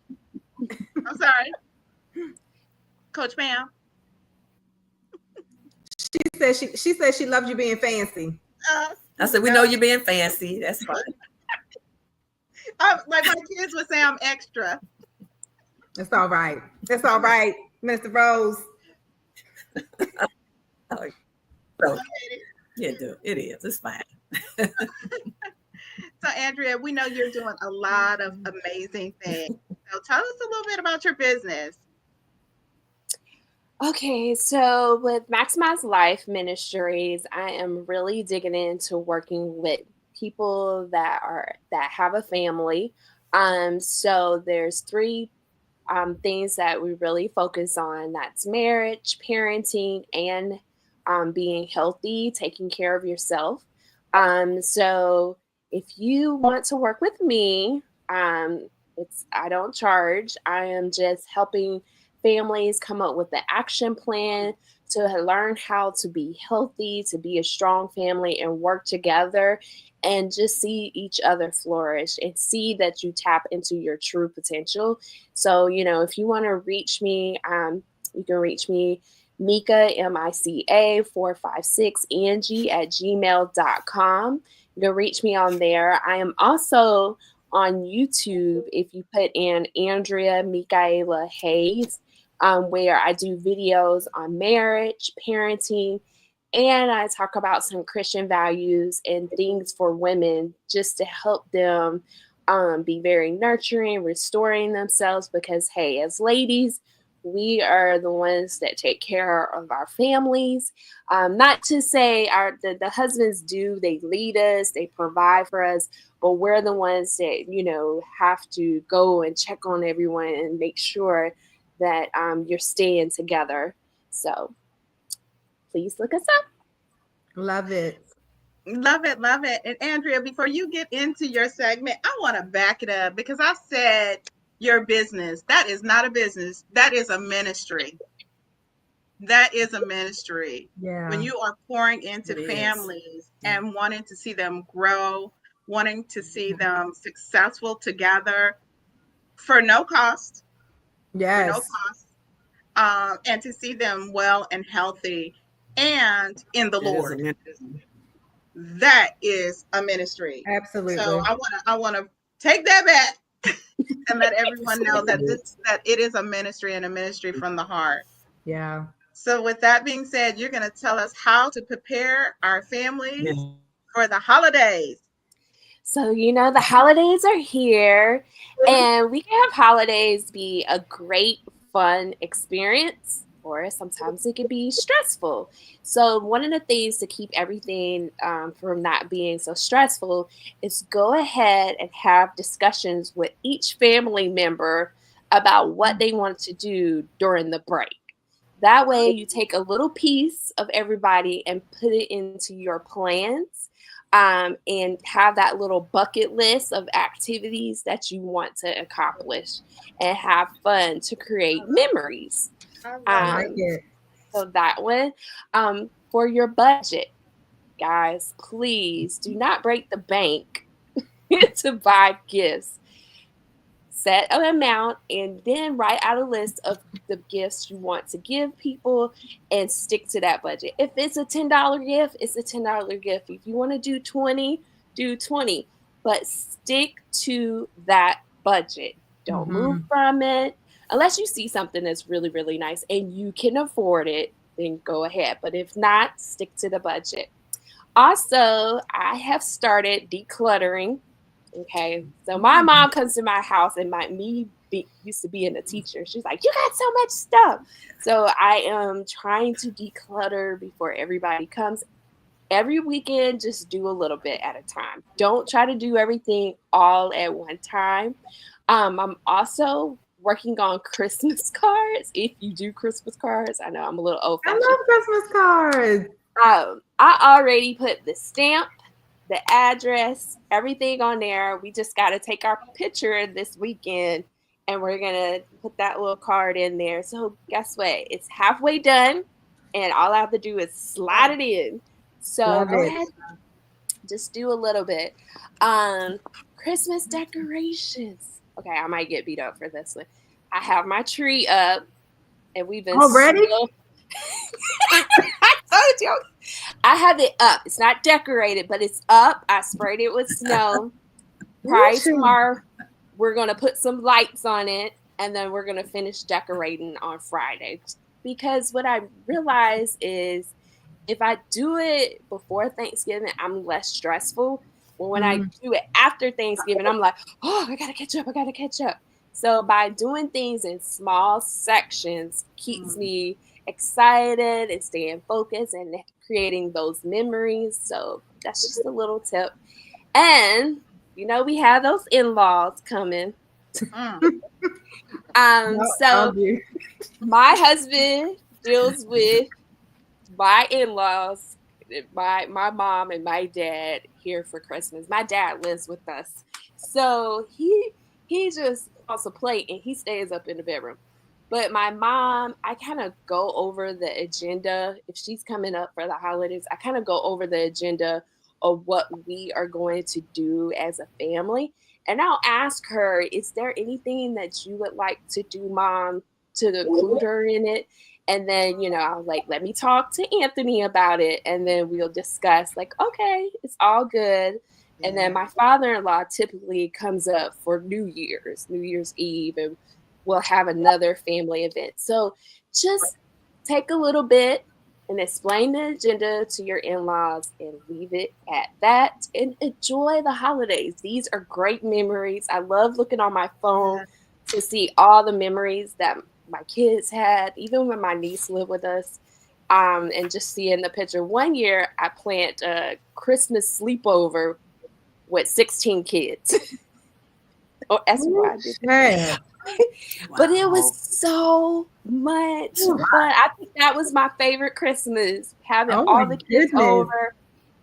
I'm sorry. Coach Pam. She said she loves you being fancy. I said, we know you're being fancy. That's fine. Like my kids would say, I'm extra. That's all right. That's all right, Mr. Rose. Yeah, dude, it is. It's fine. So, Andrea, we know you're doing a lot of amazing things. So, tell us a little bit about your business. Okay, so with Maximize Life Ministries, I am really digging into working with people that have a family. So there's 3 things that we really focus on. That's marriage, parenting, and being healthy, taking care of yourself. So if you want to work with me, I don't charge. I am just helping families come up with the action plan to learn how to be healthy, to be a strong family and work together and just see each other flourish and see that you tap into your true potential. So, if you want to reach me, you can reach me, Mika, MICA 456 Angie at gmail.com. You can reach me on there. I am also on YouTube. If you put in Andrea Michaela Hayes, where I do videos on marriage, parenting, and I talk about some Christian values and things for women just to help them be very nurturing, restoring themselves, because, hey, as ladies, we are the ones that take care of our families. Not to say the husbands they lead us, they provide for us, but we're the ones that, have to go and check on everyone and make sure that you're staying together. So please look us up. Love it. Love it. Love it. And Andrea, before you get into your segment, I want to back it up because I said your business. That is not a business. That is a ministry. That is a ministry. Yeah. When you are pouring into families and wanting to see them grow, wanting to see them successful together for no cost. Yes. For no cost. And to see them well and healthy and in the Lord. That is a ministry. Absolutely. So I want to take that back and let everyone know that it is a ministry and a ministry from the heart. Yeah. So with that being said, you're going to tell us how to prepare our families for the holidays. So, the holidays are here, and we can have holidays be a great, fun experience, or sometimes it can be stressful. So one of the things to keep everything from not being so stressful is go ahead and have discussions with each family member about what they want to do during the break. That way you take a little piece of everybody and put it into your plans, and have that little bucket list of activities that you want to accomplish and have fun to create memories. I like it. So that one, for your budget, guys, please do not break the bank to buy gifts. Set an amount and then write out a list of the gifts you want to give people and stick to that budget. If it's a $10 gift, it's a $10 gift. If you want to do 20, do 20, but stick to that budget. Don't move from it. Unless you see something that's really, really nice and you can afford it, then go ahead. But if not, stick to the budget. Also, I have started decluttering. Okay, so my mom comes to my house, and used to being a teacher. She's like, "You got so much stuff." So I am trying to declutter before everybody comes. Every weekend, just do a little bit at a time. Don't try to do everything all at one time. I'm also working on Christmas cards. If you do Christmas cards, I know I'm a little old-fashioned. I love Christmas cards. I already put the stamp, the address, everything on there. We just got to take our picture this weekend, and we're going to put that little card in there. So guess what? It's halfway done, and all I have to do is slide it in. So go ahead, just do a little bit. Christmas decorations. Okay, I might get beat up for this one. I have my tree up, and we've been already. I told you. I have it up. It's not decorated, but it's up. I sprayed it with snow. Probably tomorrow, we're going to put some lights on it, and then we're going to finish decorating on Friday. Because what I realize is if I do it before Thanksgiving, I'm less stressful. Well, when I do it after Thanksgiving, I'm like, oh, I got to catch up. So by doing things in small sections keeps me excited and staying focused and creating those memories. So that's just a little tip. And we have those in-laws coming. So my husband deals with my in-laws, my mom and my dad here for Christmas. My dad lives with us, so he just wants to play and he stays up in the bedroom. But my mom, I kind of go over the agenda. If she's coming up for the holidays, I kind of go over the agenda of what we are going to do as a family. And I'll ask her, is there anything that you would like to do, Mom, to include her in it? And then, I'll let me talk to Anthony about it. And then we'll discuss okay, it's all good. And then my father-in-law typically comes up for New Year's Eve, and we'll have another family event. So just take a little bit and explain the agenda to your in-laws and leave it at that and enjoy the holidays. These are great memories. I love looking on my phone to see all the memories that my kids had, even when my niece lived with us, and just seeing the picture. One year I planned a Christmas sleepover with 16 kids. Oh, that's what I did. Wow. But it was so much fun. I think that was my favorite Christmas, having all the kids over,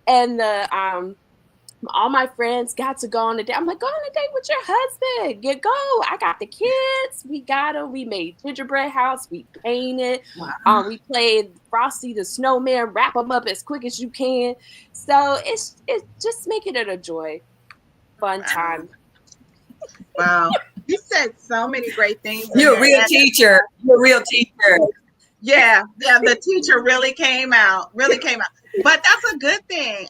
and all my friends got to go on a date. I'm like, go on a date with your husband. You go. I got the kids. We got them. We made gingerbread house. We painted. Wow. We played Frosty the Snowman. Wrap them up as quick as you can. So it's just making it a joy, fun time. Wow. You said so many great things. You're a real teacher. You're a real teacher. Yeah, the teacher really came out. But that's a good thing.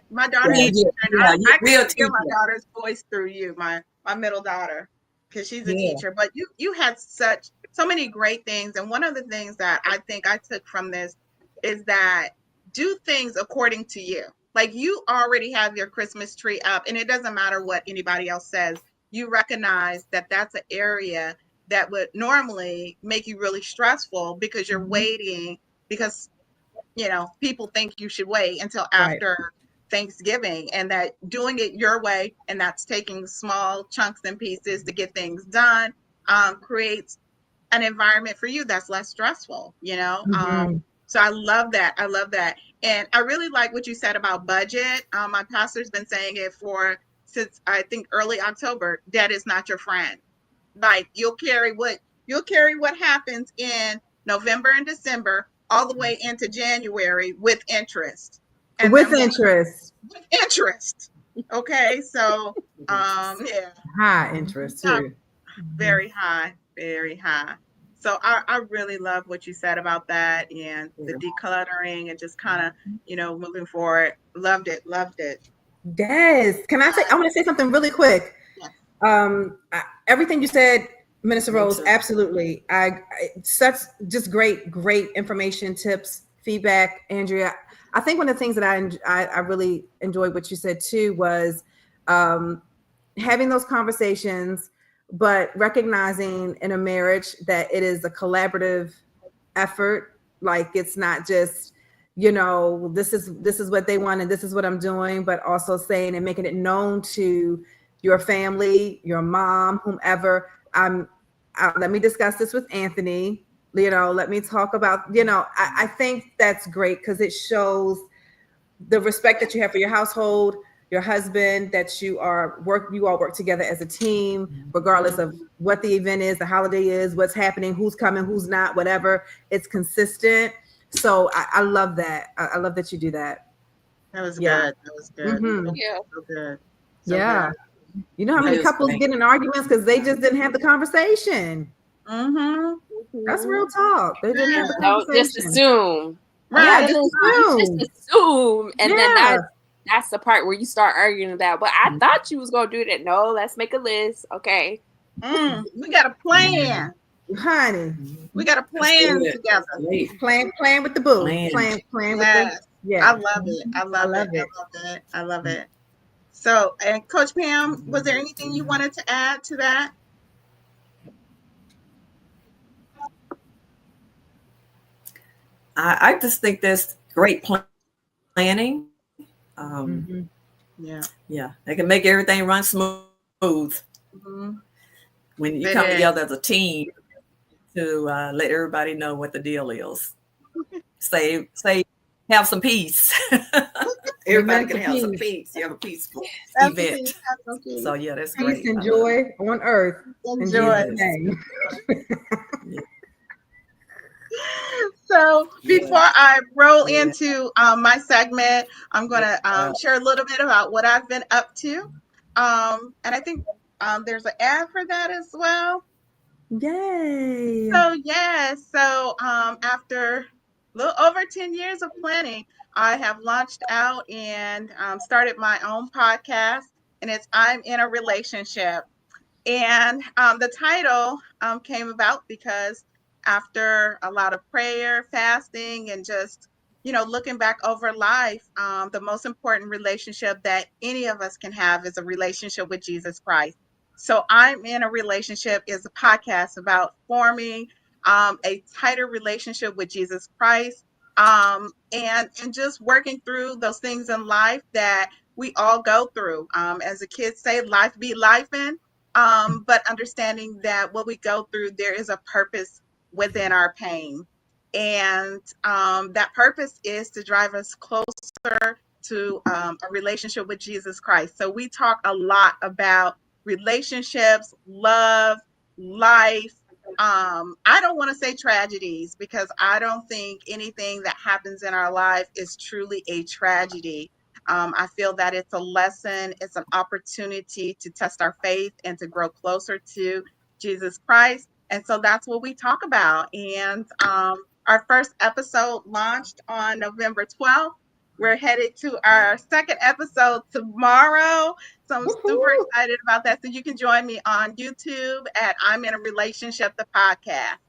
My daughter's a teacher, and I can hear my daughter's voice through you, my middle daughter, because she's a teacher. But you had so many great things, and one of the things that I think I took from this is that do things according to you. Like, you already have your Christmas tree up, and it doesn't matter what anybody else says. You recognize that that's an area that would normally make you really stressful because you're waiting, because people think you should wait until after Thanksgiving, and that doing it your way, and that's taking small chunks and pieces to get things done, creates an environment for you that's less stressful. So I love that. And I really like what you said about budget. My pastor's been saying it since I think early October. Debt is not your friend. Like, you'll carry what happens in November and December all the way into January with interest. And with interest. Okay, so yeah, high interest too. Very high. So I really love what you said about that, and the decluttering, and just kind of moving forward. Loved it. Yes. Can I say? I want to say something really quick. Everything you said, Minister Rose, absolutely. Such just great information, tips, feedback, Andrea. I think one of the things that I really enjoyed what you said too was having those conversations, but recognizing in a marriage that it is a collaborative effort. Like, it's not just this is what they want and this is what I'm doing, but also saying and making it known to your family, your mom, whomever. Let me discuss this with Anthony. Let me talk about. I think that's great, because it shows the respect that you have for your household, your husband, that you all work together as a team, regardless of what the event is, the holiday is, what's happening, who's coming, who's not, whatever. It's consistent. So I love that. I love that you do that. That was good. That was good. Mm-hmm. Yeah. So good. Good. You know how many couples get in arguments because they just didn't have the conversation? Mm-hmm. That's real talk. They didn't have the conversation. No, just assume. Right. Yeah, just assume. And then that's the part where you start arguing about, but I thought you was going to do that. No, let's make a list. Okay. We got a plan. Honey. We got a plan together. Plan with the boo. Plan with the. Yeah. I love it. So, and Coach Pam, was there anything you wanted to add to that? I just think that's great planning. Yeah, they can make everything run smooth when you come together as a team to let everybody know what the deal is. Say, have some peace. Everybody can have some peace. You have a peaceful event. So yeah, that's great. Peace and joy on earth. Enjoy. So before I roll into my segment, I'm going to share a little bit about what I've been up to. And I think there's an ad for that as well. Yay. So after a little over 10 years of planning, I have launched out and started my own podcast, and it's I'm in a Relationship. And the title came about because after a lot of prayer, fasting, and just, looking back over life, the most important relationship that any of us can have is a relationship with Jesus Christ. So I'm in a Relationship is a podcast about forming a tighter relationship with Jesus Christ, and just working through those things in life that we all go through. As the kids say, life be lifing, but understanding that what we go through, there is a purpose within our pain. And that purpose is to drive us closer to a relationship with Jesus Christ. So we talk a lot about relationships, love, life. I don't want to say tragedies, because I don't think anything that happens in our life is truly a tragedy. I feel that it's a lesson, it's an opportunity to test our faith and to grow closer to Jesus Christ. And so that's what we talk about. And Our first episode launched on November 12th. We're headed to our second episode tomorrow. So I'm super excited about that. So you can join me on YouTube at I'm in a Relationship, the podcast.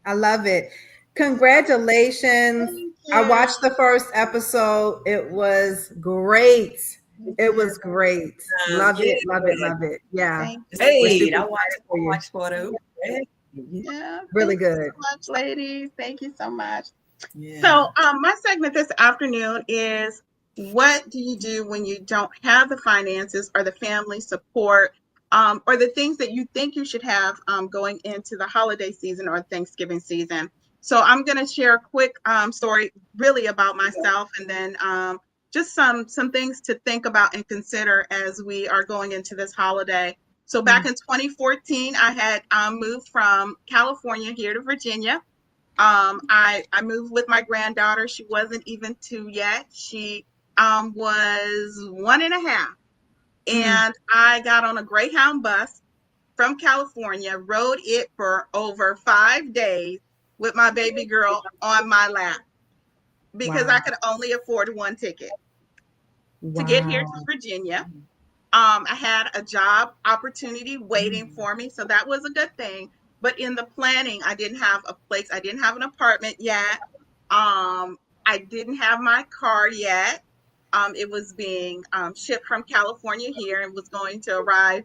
I love it. Congratulations. I watched the first episode. It was great. It was great. Love it. Yeah. Hey, I watched for you. Yeah. Really good. Thank you so much, ladies. Thank you so much. Yeah. So my segment this afternoon is, what do you do when you don't have the finances or the family support or the things that you think you should have going into the holiday season or Thanksgiving season? So I'm going to share a quick story really about myself, and then just some things to think about and consider as we are going into this holiday. So back in 2014, I had moved from California here to Virginia. I moved with my granddaughter. She wasn't even 2 yet. She was 1.5. And I got on a Greyhound bus from California, rode it for over 5 days with my baby girl on my lap because I could only afford one ticket to get here to Virginia. I had a job opportunity waiting for me, so that was a good thing. But in the planning, I didn't have a place. I didn't have an apartment yet. I didn't have my car yet. It was being shipped from California here and was going to arrive,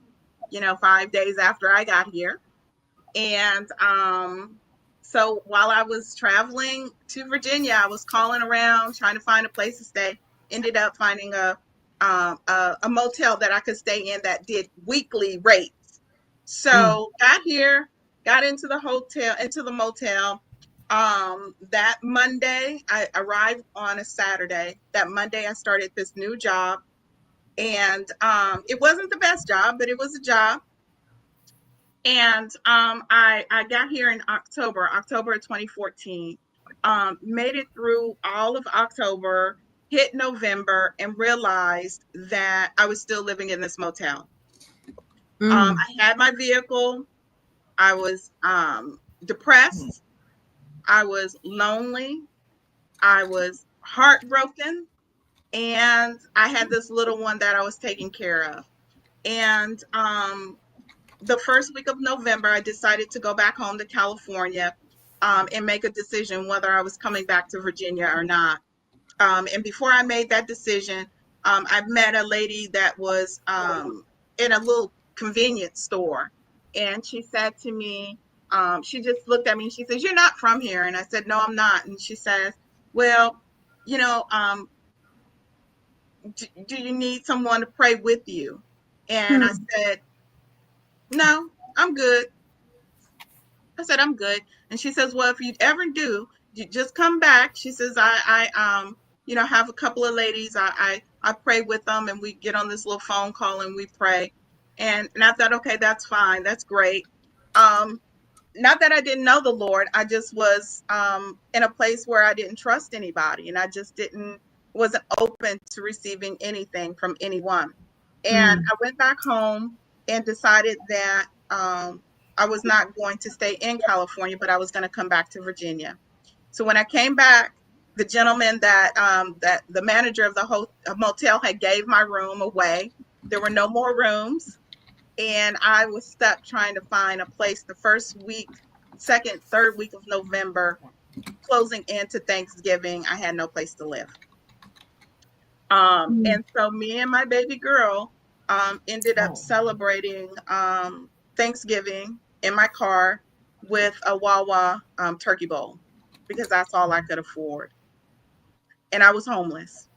5 days after I got here. And so while I was traveling to Virginia, I was calling around trying to find a place to stay. Ended up finding a motel that I could stay in that did weekly rates. So got here, got into the motel. That Monday, I arrived on a Saturday. That Monday, I started this new job. And it wasn't the best job, but it was a job. And I got here in October of 2014, made it through all of October, hit November, and realized that I was still living in this motel. I had my vehicle. I was depressed. I was lonely. I was heartbroken. And I had this little one that I was taking care of. And the first week of November, I decided to go back home to California and make a decision whether I was coming back to Virginia or not. And before I made that decision, I met a lady that was in a little convenience store. And she said to me, she just looked at me and she says, "You're not from here." And I said, "No, I'm not." And she says, "Well, do you need someone to pray with you?" And I said, "No, I'm good." I said, "I'm good." And she says, "Well, if you ever do, you just come back." She says, I have a couple of ladies. I pray with them and we get on this little phone call and we pray. And I thought, okay, that's fine. That's great. Not that I didn't know the Lord. I just was in a place where I didn't trust anybody, and I just wasn't open to receiving anything from anyone. And I went back home and decided that I was not going to stay in California, but I was going to come back to Virginia. So when I came back, the gentleman that the manager of the motel had gave my room away. There were no more rooms. And I was stuck trying to find a place the first week, second, third week of November, closing into Thanksgiving. I had no place to live. And so me and my baby girl ended up celebrating Thanksgiving in my car with a Wawa turkey bowl because that's all I could afford. And I was homeless.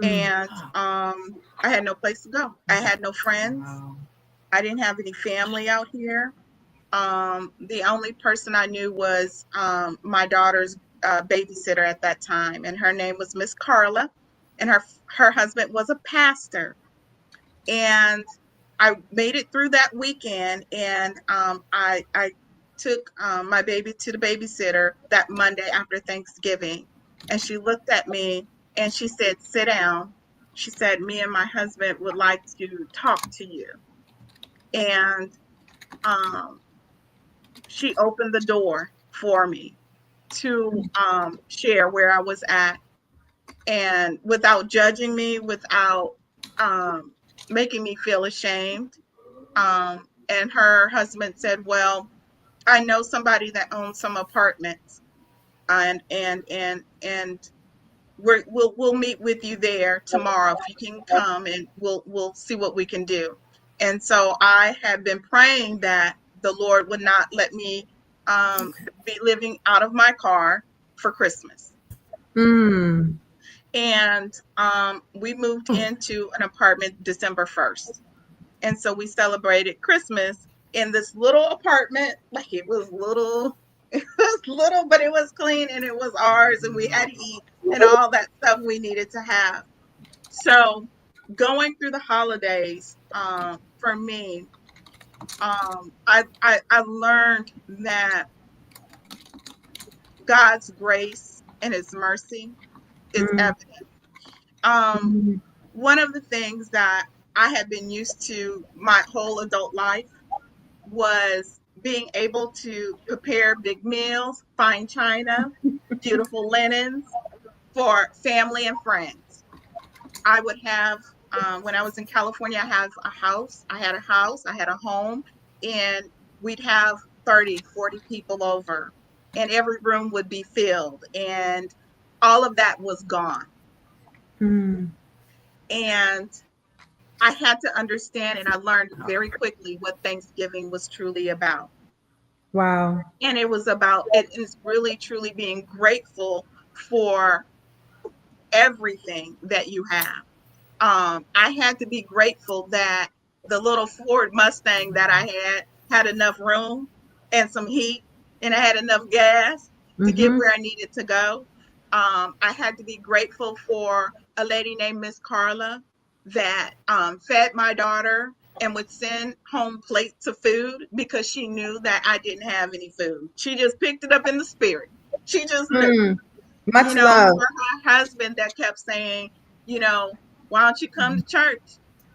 And I had no place to go. I had no friends. I didn't have any family out here. The only person I knew was my daughter's babysitter at that time, and her name was Miss Carla, and her husband was a pastor. And I made it through that weekend, and I took my baby to the babysitter that Monday after Thanksgiving, and she looked at me and she said, "Sit down." She said, "Me and my husband would like to talk to you." And she opened the door for me. to share where I was at, and without judging me, without making me feel ashamed. And her husband said, well, I know somebody that owns some apartments, and we'll meet with you there tomorrow if you can come, and we'll see what we can do. And so I have been praying that the Lord would not let me be living out of my car for Christmas. Mm. And we moved into an apartment December 1st. And so we celebrated Christmas in this little apartment. Like, it was little, but it was clean, and it was ours, and we had to eat and all that stuff we needed to have. So going through the holidays, for me, I learned that God's grace and his mercy is evident. One of the things that I had been used to my whole adult life was being able to prepare big meals, fine china, beautiful linens for family and friends. I would have, when I was in California, I had a house, I had a home, and we'd have 30, 40 people over, and every room would be filled, and all of that was gone. And I had to understand, and I learned very quickly what Thanksgiving was truly about. Wow. And it is really, truly being grateful for everything that you have. I had to be grateful that the little Ford Mustang that I had enough room and some heat, and I had enough gas to get where I needed to go. I had to be grateful for a lady named Miss Carla that fed my daughter and would send home plates of food because she knew that I didn't have any food. She just picked it up in the spirit. She just knew. Much love. For her husband that kept saying, why don't you come to church?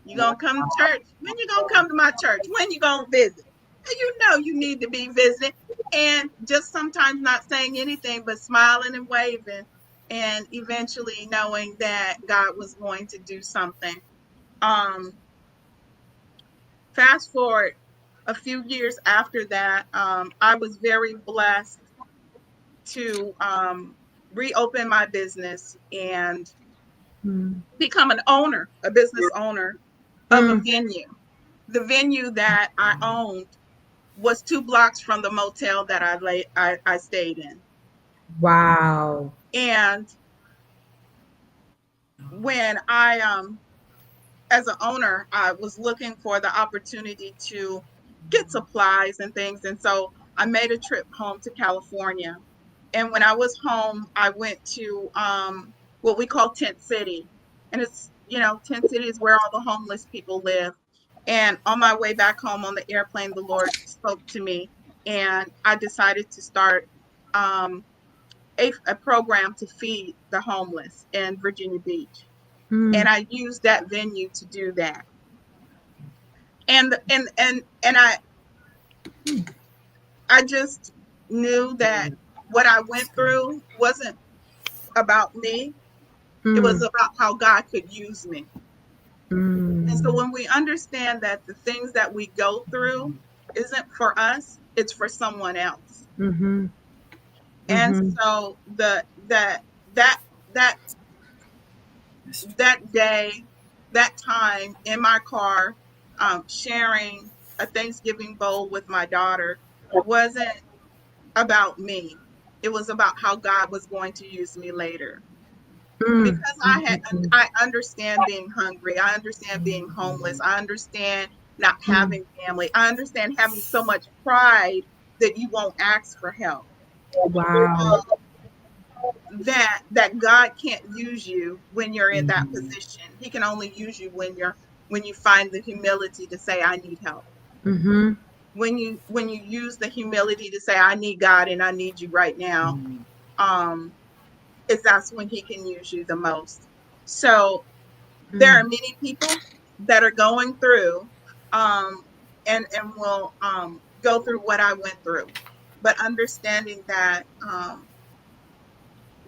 You gonna come to church? When you gonna come to my church? When you gonna visit? And you need to be visiting, and just sometimes not saying anything but smiling and waving, and eventually knowing that God was going to do something. Fast forward a few years after that, I was very blessed to reopen my business and become a business owner of a venue. The venue that I owned was 2 blocks from the motel that I stayed in. Wow. And when I, as an owner, I was looking for the opportunity to get supplies and things. And so I made a trip home to California. And when I was home, I went to what we call Tent City. And it's, Tent City is where all the homeless people live. And on my way back home on the airplane, the Lord spoke to me, and I decided to start a program to feed the homeless in Virginia Beach. And I used that venue to do that. And I just knew that what I went through wasn't about me. It was about how God could use me. And so when we understand that the things that we go through isn't for us, it's for someone else. And so that day, that time in my car, sharing a Thanksgiving bowl with my daughter wasn't about me. It was about how God was going to use me later. Because I understand being hungry. I understand being homeless. I understand not having family. I understand having so much pride that you won't ask for help. Wow. That God can't use you when you're in that position. He can only use you when you find the humility to say, I need help. When you use the humility to say, I need God and I need you right now, that's when he can use you the most. So there are many people that are going through and will go through what I went through, but understanding that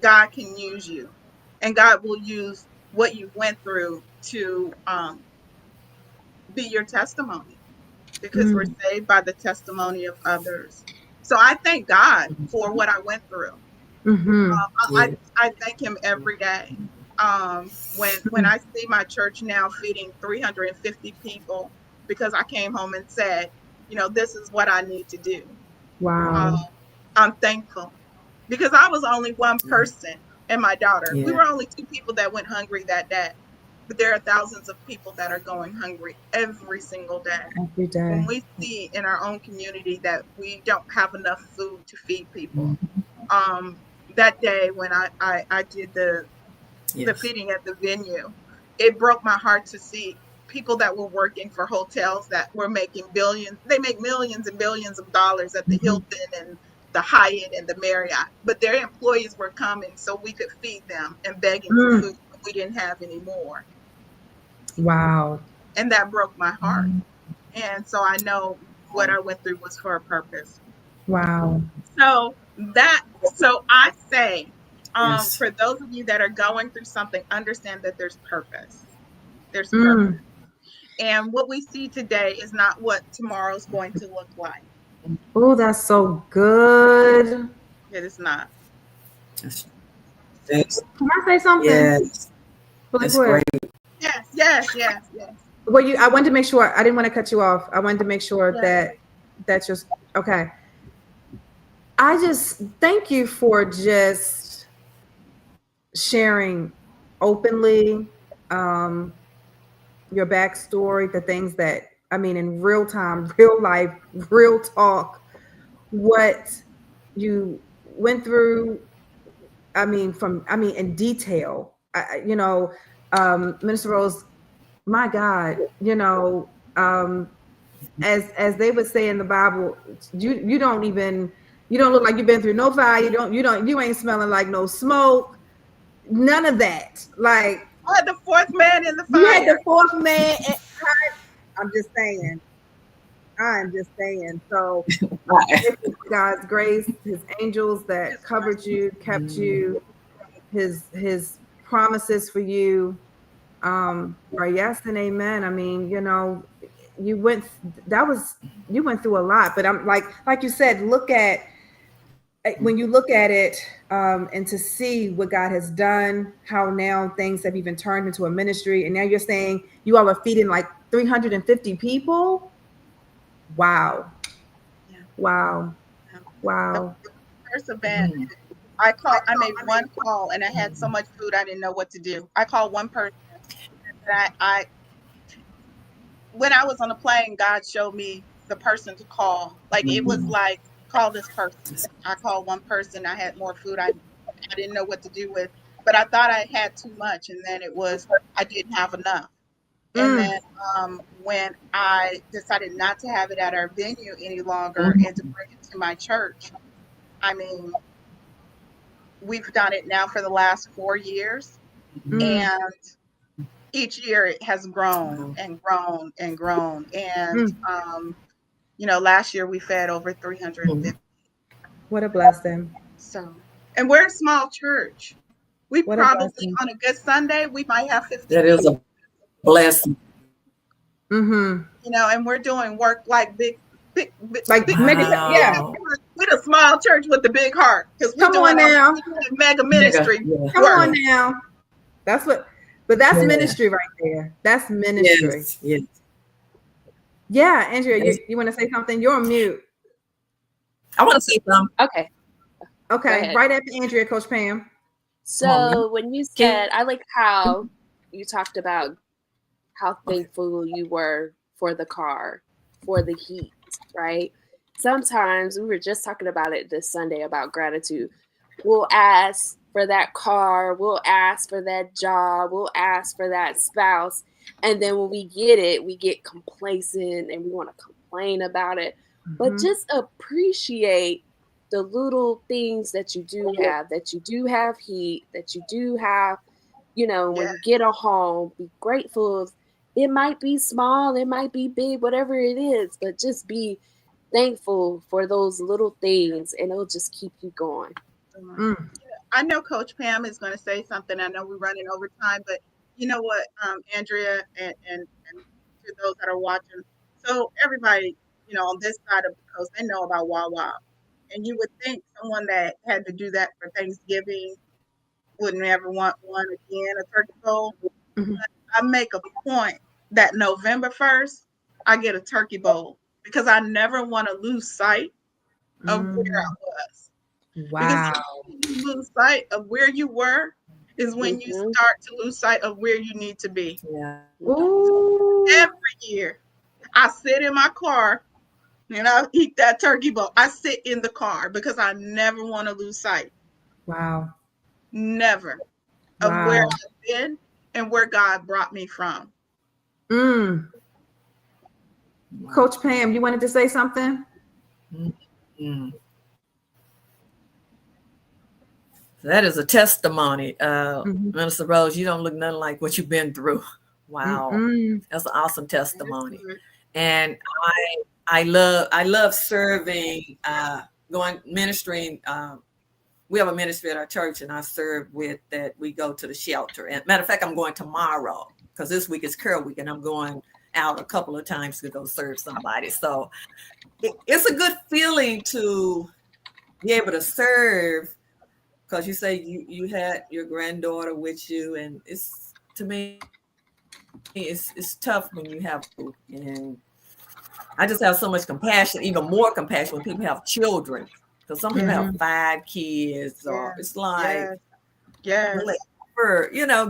God can use you, and God will use what you went through to be your testimony, because we're saved by the testimony of others. So I thank God for what I went through. I thank him every day. When I see my church now feeding 350 people, because I came home and said, this is what I need to do. Wow. I'm thankful, because I was only one person and my daughter. We were only 2 people that went hungry that day. But there are thousands of people that are going hungry every single day. Every day. When we see in our own community that we don't have enough food to feed people. That day when I did the feeding at the venue, it broke my heart to see people that were working for hotels that were making billions. They make millions and billions of dollars at the Hilton and the Hyatt and the Marriott, but their employees were coming so we could feed them and begging for food. We didn't have any more. Wow. And that broke my heart. And so I know what I went through was for a purpose. Wow. So I say, for those of you that are going through something, understand that there's purpose. There's purpose. And what we see today is not what tomorrow's going to look like. Oh, that's so good. It is not. Can I say something? Yes. That's great. Yes. Well, I wanted to make sure, I didn't want to cut you off. I wanted to make sure that that's just, okay. I just thank you for just sharing openly your backstory, the things that, in real time, real life, real talk, what you went through, in detail. Minister Rose, my God, as they would say in the Bible, you don't look like you've been through no fire. You ain't smelling like no smoke, none of that. Like, I had the 4th man in the fire. You had the 4th man. I'm just saying. So, God's grace, His angels that covered you, kept you, His promises for you are yes and amen. You went through a lot, but I'm like you said, when you look at it and to see what God has done, how now things have even turned into a ministry, and now you're saying you all are feeding like 350 people. Wow. Yeah. Wow. The first event, I made one call and I had so much food I didn't know what to do. I called one person that when I was on the plane, God showed me the person to call. Like, it was like, call this person. I called one person. I had more food I didn't know what to do with, but I thought I had too much, and then it was I didn't have enough. And then when I decided not to have it at our venue any longer and to bring it to my church, we've done it now for the last 4 years, and each year it has grown and grown and grown. And last year we fed over 350. What a blessing. So, and we're a small church. We probably on a good Sunday we might have 50. That is a blessing. And we're doing work like big mega. Yeah, we're a small church with the big heart, because we're doing mega ministry. Come on now. That's ministry right there. That's ministry. Yes. Yeah, Andrea, you want to say something? You're on mute. I want to say something. Okay. Right after Andrea, Coach Pam. So when you said, I like how you talked about how thankful you were for the car, for the heat, right? Sometimes, we were just talking about it this Sunday about gratitude. We'll ask for that car, we'll ask for that job, we'll ask for that spouse. And then when we get it, we get complacent and we want to complain about it. But just appreciate the little things that you do have, that you do have heat, that you do have, when you get a home, be grateful. It might be small, it might be big, whatever it is, but just be thankful for those little things and it'll just keep you going. I know Coach Pam is going to say something. I know we're running over time, but you know what, Andrea, and to those that are watching. So everybody, on this side of the coast, they know about Wawa. And you would think someone that had to do that for Thanksgiving wouldn't ever want one again, a turkey bowl. Mm-hmm. But I make a point that November 1st, I get a turkey bowl because I never want to lose sight of where I was. Wow. Because you lose sight of where you were is when you start to lose sight of where you need to be. Yeah. Ooh. Every year, I sit in my car and I eat that turkey bowl. I sit in the car because I never want to lose sight. Wow. Never. Of where I've been and where God brought me from. Coach Pam, you wanted to say something? That is a testimony. Minister Rose, you don't look nothing like what you've been through. Wow. That's an awesome testimony. And I love serving, ministering. We have a ministry at our church, and I serve with that. We go to the shelter. And matter of fact, I'm going tomorrow because this week is Care Week, and I'm going out a couple of times to go serve somebody. So it's a good feeling to be able to serve, because you say you had your granddaughter with you, and it's, to me, it's tough when you have to. And I just have so much compassion, even more compassion when people have children. Because some people have 5 kids, or it's like, really,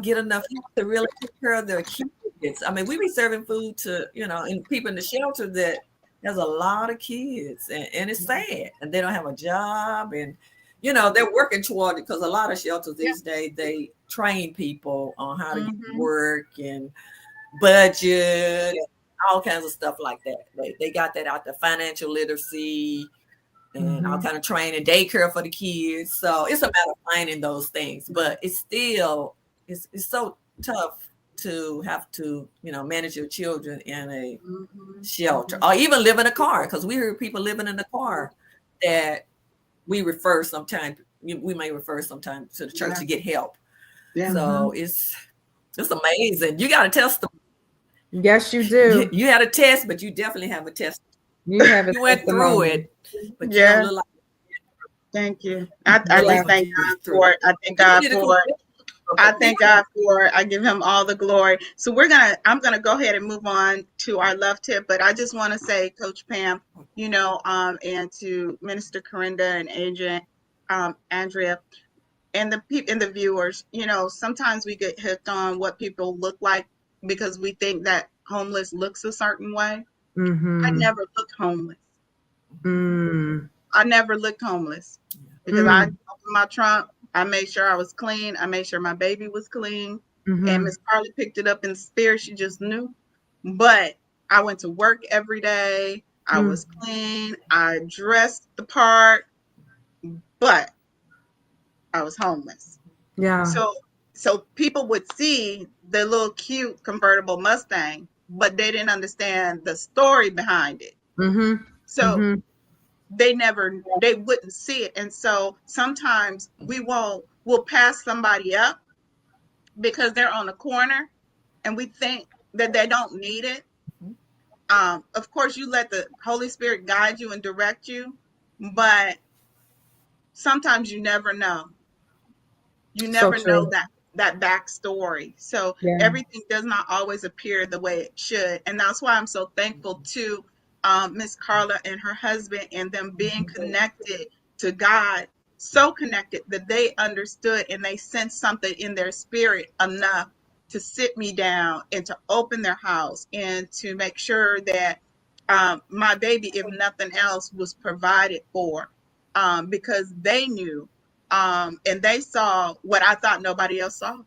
get enough to really take care of their kids. I mean, we be serving food to, and people in the shelter that there's a lot of kids, and it's sad, and they don't have a job, and they're working toward it, because a lot of shelters these days, they train people on how to get work and budget, and all kinds of stuff like that. They got that out there, financial literacy, and all kind of training, daycare for the kids. So it's a matter of finding those things, but it's still, it's so tough to have to, manage your children in a shelter, or even live in a car, because we hear people living in the car that we refer sometimes. We may refer sometimes to the church to get help. So it's amazing. You got a testimony. Yes, you do. You had a test, but you definitely have a test. You have a you went through it. But thank you. I just thank God for it. I thank God for it. I give him all the glory. So I'm gonna go ahead and move on to our love tip, but I just want to say, Coach Pam, and to Minister Carenda and Agent Andrea, and the viewers, sometimes we get hooked on what people look like because we think that homeless looks a certain way. I never looked homeless. I never looked homeless because I opened my trunk. I made sure I was clean. I made sure my baby was clean. And Miss Carly picked it up in spirit. She just knew. But I went to work every day. I was clean. I dressed the part. But I was homeless. Yeah. So people would see the little cute convertible Mustang, but they didn't understand the story behind it. So they wouldn't see it. And so sometimes we'll pass somebody up because they're on the corner and we think that they don't need it. Of course, you let the Holy Spirit guide you and direct you, but sometimes you never know. You never know that backstory. So everything does not always appear the way it should. And that's why I'm so thankful to Miss Carla and her husband, and them being connected to God, so connected that they understood and they sensed something in their spirit enough to sit me down and to open their house and to make sure that my baby, if nothing else, was provided for, because they knew and they saw what I thought nobody else saw.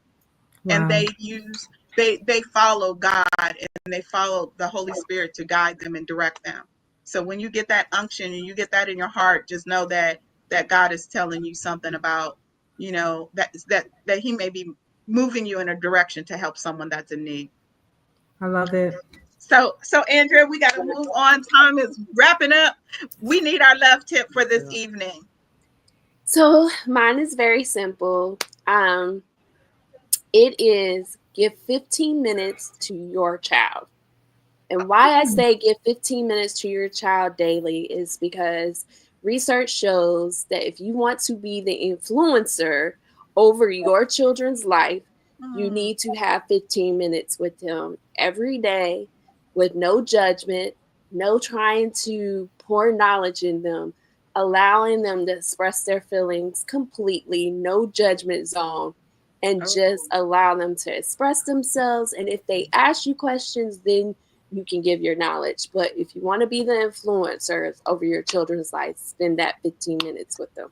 And they follow God, and they follow the Holy Spirit to guide them and direct them. So when you get that unction and you get that in your heart, just know that God is telling you something about, that he may be moving you in a direction to help someone that's in need. I love it. So Andrea, we got to move on. Time is wrapping up. We need our love tip for this evening. So mine is very simple. It is give 15 minutes to your child. And why I say give 15 minutes to your child daily is because research shows that if you want to be the influencer over your children's life, you need to have 15 minutes with them every day with no judgment, no trying to pour knowledge in them, allowing them to express their feelings completely, no judgment zone, and just allow them to express themselves. And if they ask you questions, then you can give your knowledge. But if you want to be the influencer over your children's life, spend that 15 minutes with them.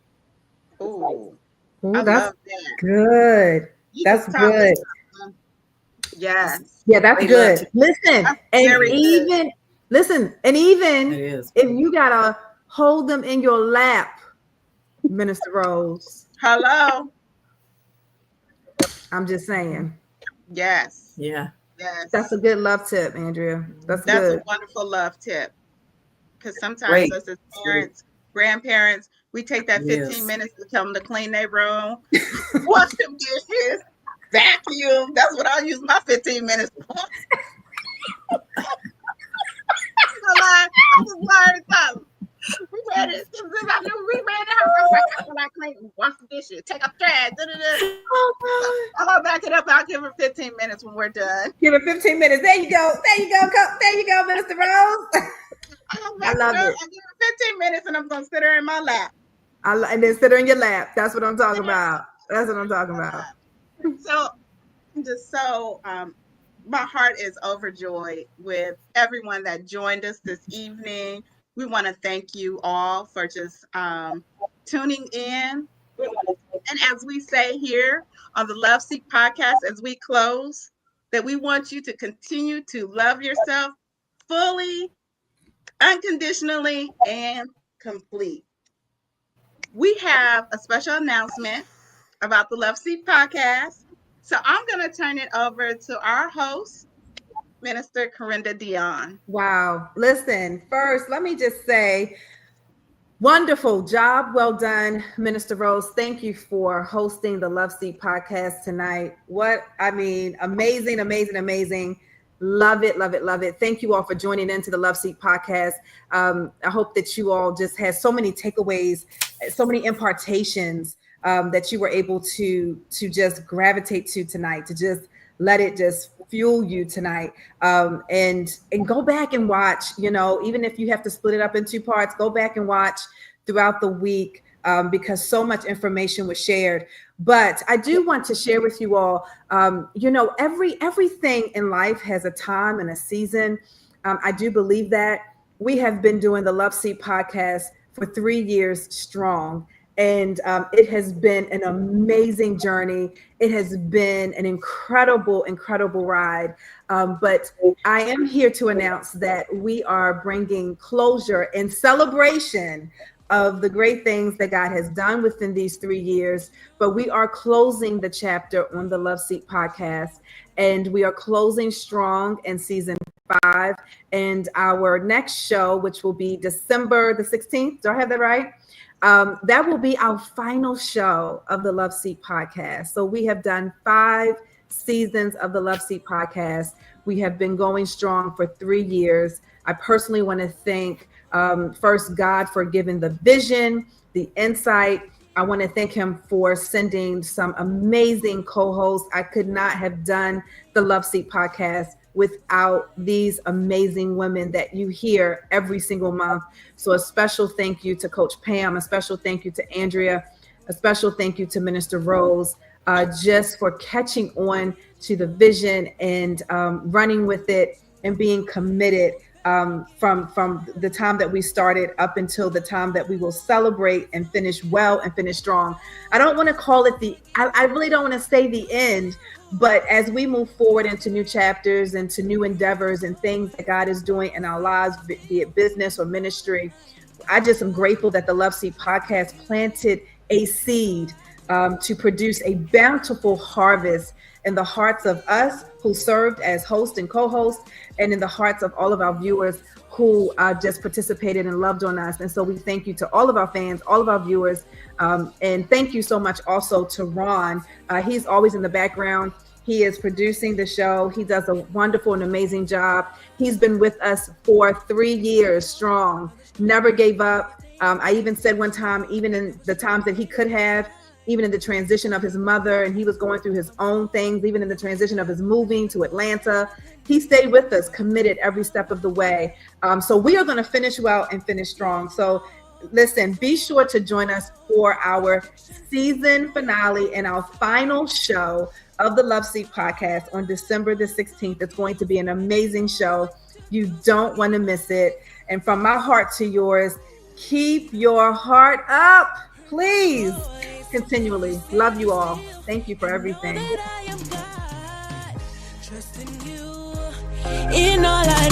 Oh, that's good. That's good. Yes. Yeah, that's good. Listen, and even if you gotta hold them in your lap, Minister Rose. Hello. I'm just saying. Yes. Yeah. Yes. That's a good love tip, Andrea. That's good. A wonderful love tip. Because sometimes us as parents, grandparents, we take that 15 minutes to tell them to clean their room, wash them dishes, vacuum. That's what I'll use my 15 minutes for. We ready to wash the dishes, take up trash. I'll back it up. I'll give her 15 minutes when we're done. Give her 15 minutes. There you go. There you go, Minister Rose. I love it. I'll give her 15 minutes and I'm going to sit her in my lap. And then sit her in your lap. That's what I'm talking about. So I'm just so, my heart is overjoyed with everyone that joined us this evening. We want to thank you all for just tuning in. And as we say here on the LoveSeat Podcast, as we close, that we want you to continue to love yourself fully, unconditionally, and complete. We have a special announcement about the LoveSeat Podcast. So I'm going to turn it over to our host, Minister Carenda Deonne. Wow. Listen, first, let me just say, wonderful job. Well done, Minister Rose. Thank you for hosting the LoveSeat Podcast tonight. Amazing. Love it. Thank you all for joining into the LoveSeat Podcast. I hope that you all just had so many takeaways, so many impartations that you were able to just gravitate to tonight, to just let it just fuel you tonight, and go back and watch, even if you have to split it up in 2 parts, go back and watch throughout the week, because so much information was shared. But I do want to share with you all, everything in life has a time and a season. I do believe that. We have been doing the LoveSeat Podcast for 3 years strong. And it has been an amazing journey. It has been an incredible ride. But I am here to announce that we are bringing closure and celebration of the great things that God has done within these 3 years. But we are closing the chapter on the LoveSeat Podcast. And we are closing strong in season 5. And our next show, which will be December the 16th. Do I have that right? That will be our final show of the LoveSeat Podcast. So we have done 5 seasons of the LoveSeat Podcast. We have been going strong for 3 years. I personally want to thank first God for giving the vision, the insight. I want to thank him for sending some amazing co-hosts. I could not have done the LoveSeat Podcast without these amazing women that you hear every single month. So a special thank you to Coach Pam, a special thank you to Andrea, a special thank you to Minister Rose, just for catching on to the vision and running with it and being committed from the time that we started up until the time that we will celebrate and finish well and finish strong. I don't want to call it I really don't want to say the end, but as we move forward into new chapters and to new endeavors and things that God is doing in our lives, be it business or ministry, I just am grateful that the LoveSeat Podcast planted a seed to produce a bountiful harvest in the hearts of us who served as host and co-host, and in the hearts of all of our viewers who just participated and loved on us. And so we thank you to all of our fans, all of our viewers. And thank you so much also to Ron. He's always in the background. He is producing the show. He does a wonderful and amazing job. He's been with us for 3 years strong, never gave up. I even said one time, even in the times that he could have, even in the transition of his mother, and he was going through his own things, even in the transition of his moving to Atlanta, he stayed with us, committed every step of the way. So we are going to finish well and finish strong. So listen, be sure to join us for our season finale and our final show of the LoveSeat Podcast on December the 16th. It's going to be an amazing show. You don't want to miss it. And from my heart to yours, keep your heart up, please. Continually. Love you all. Thank you for everything. In all I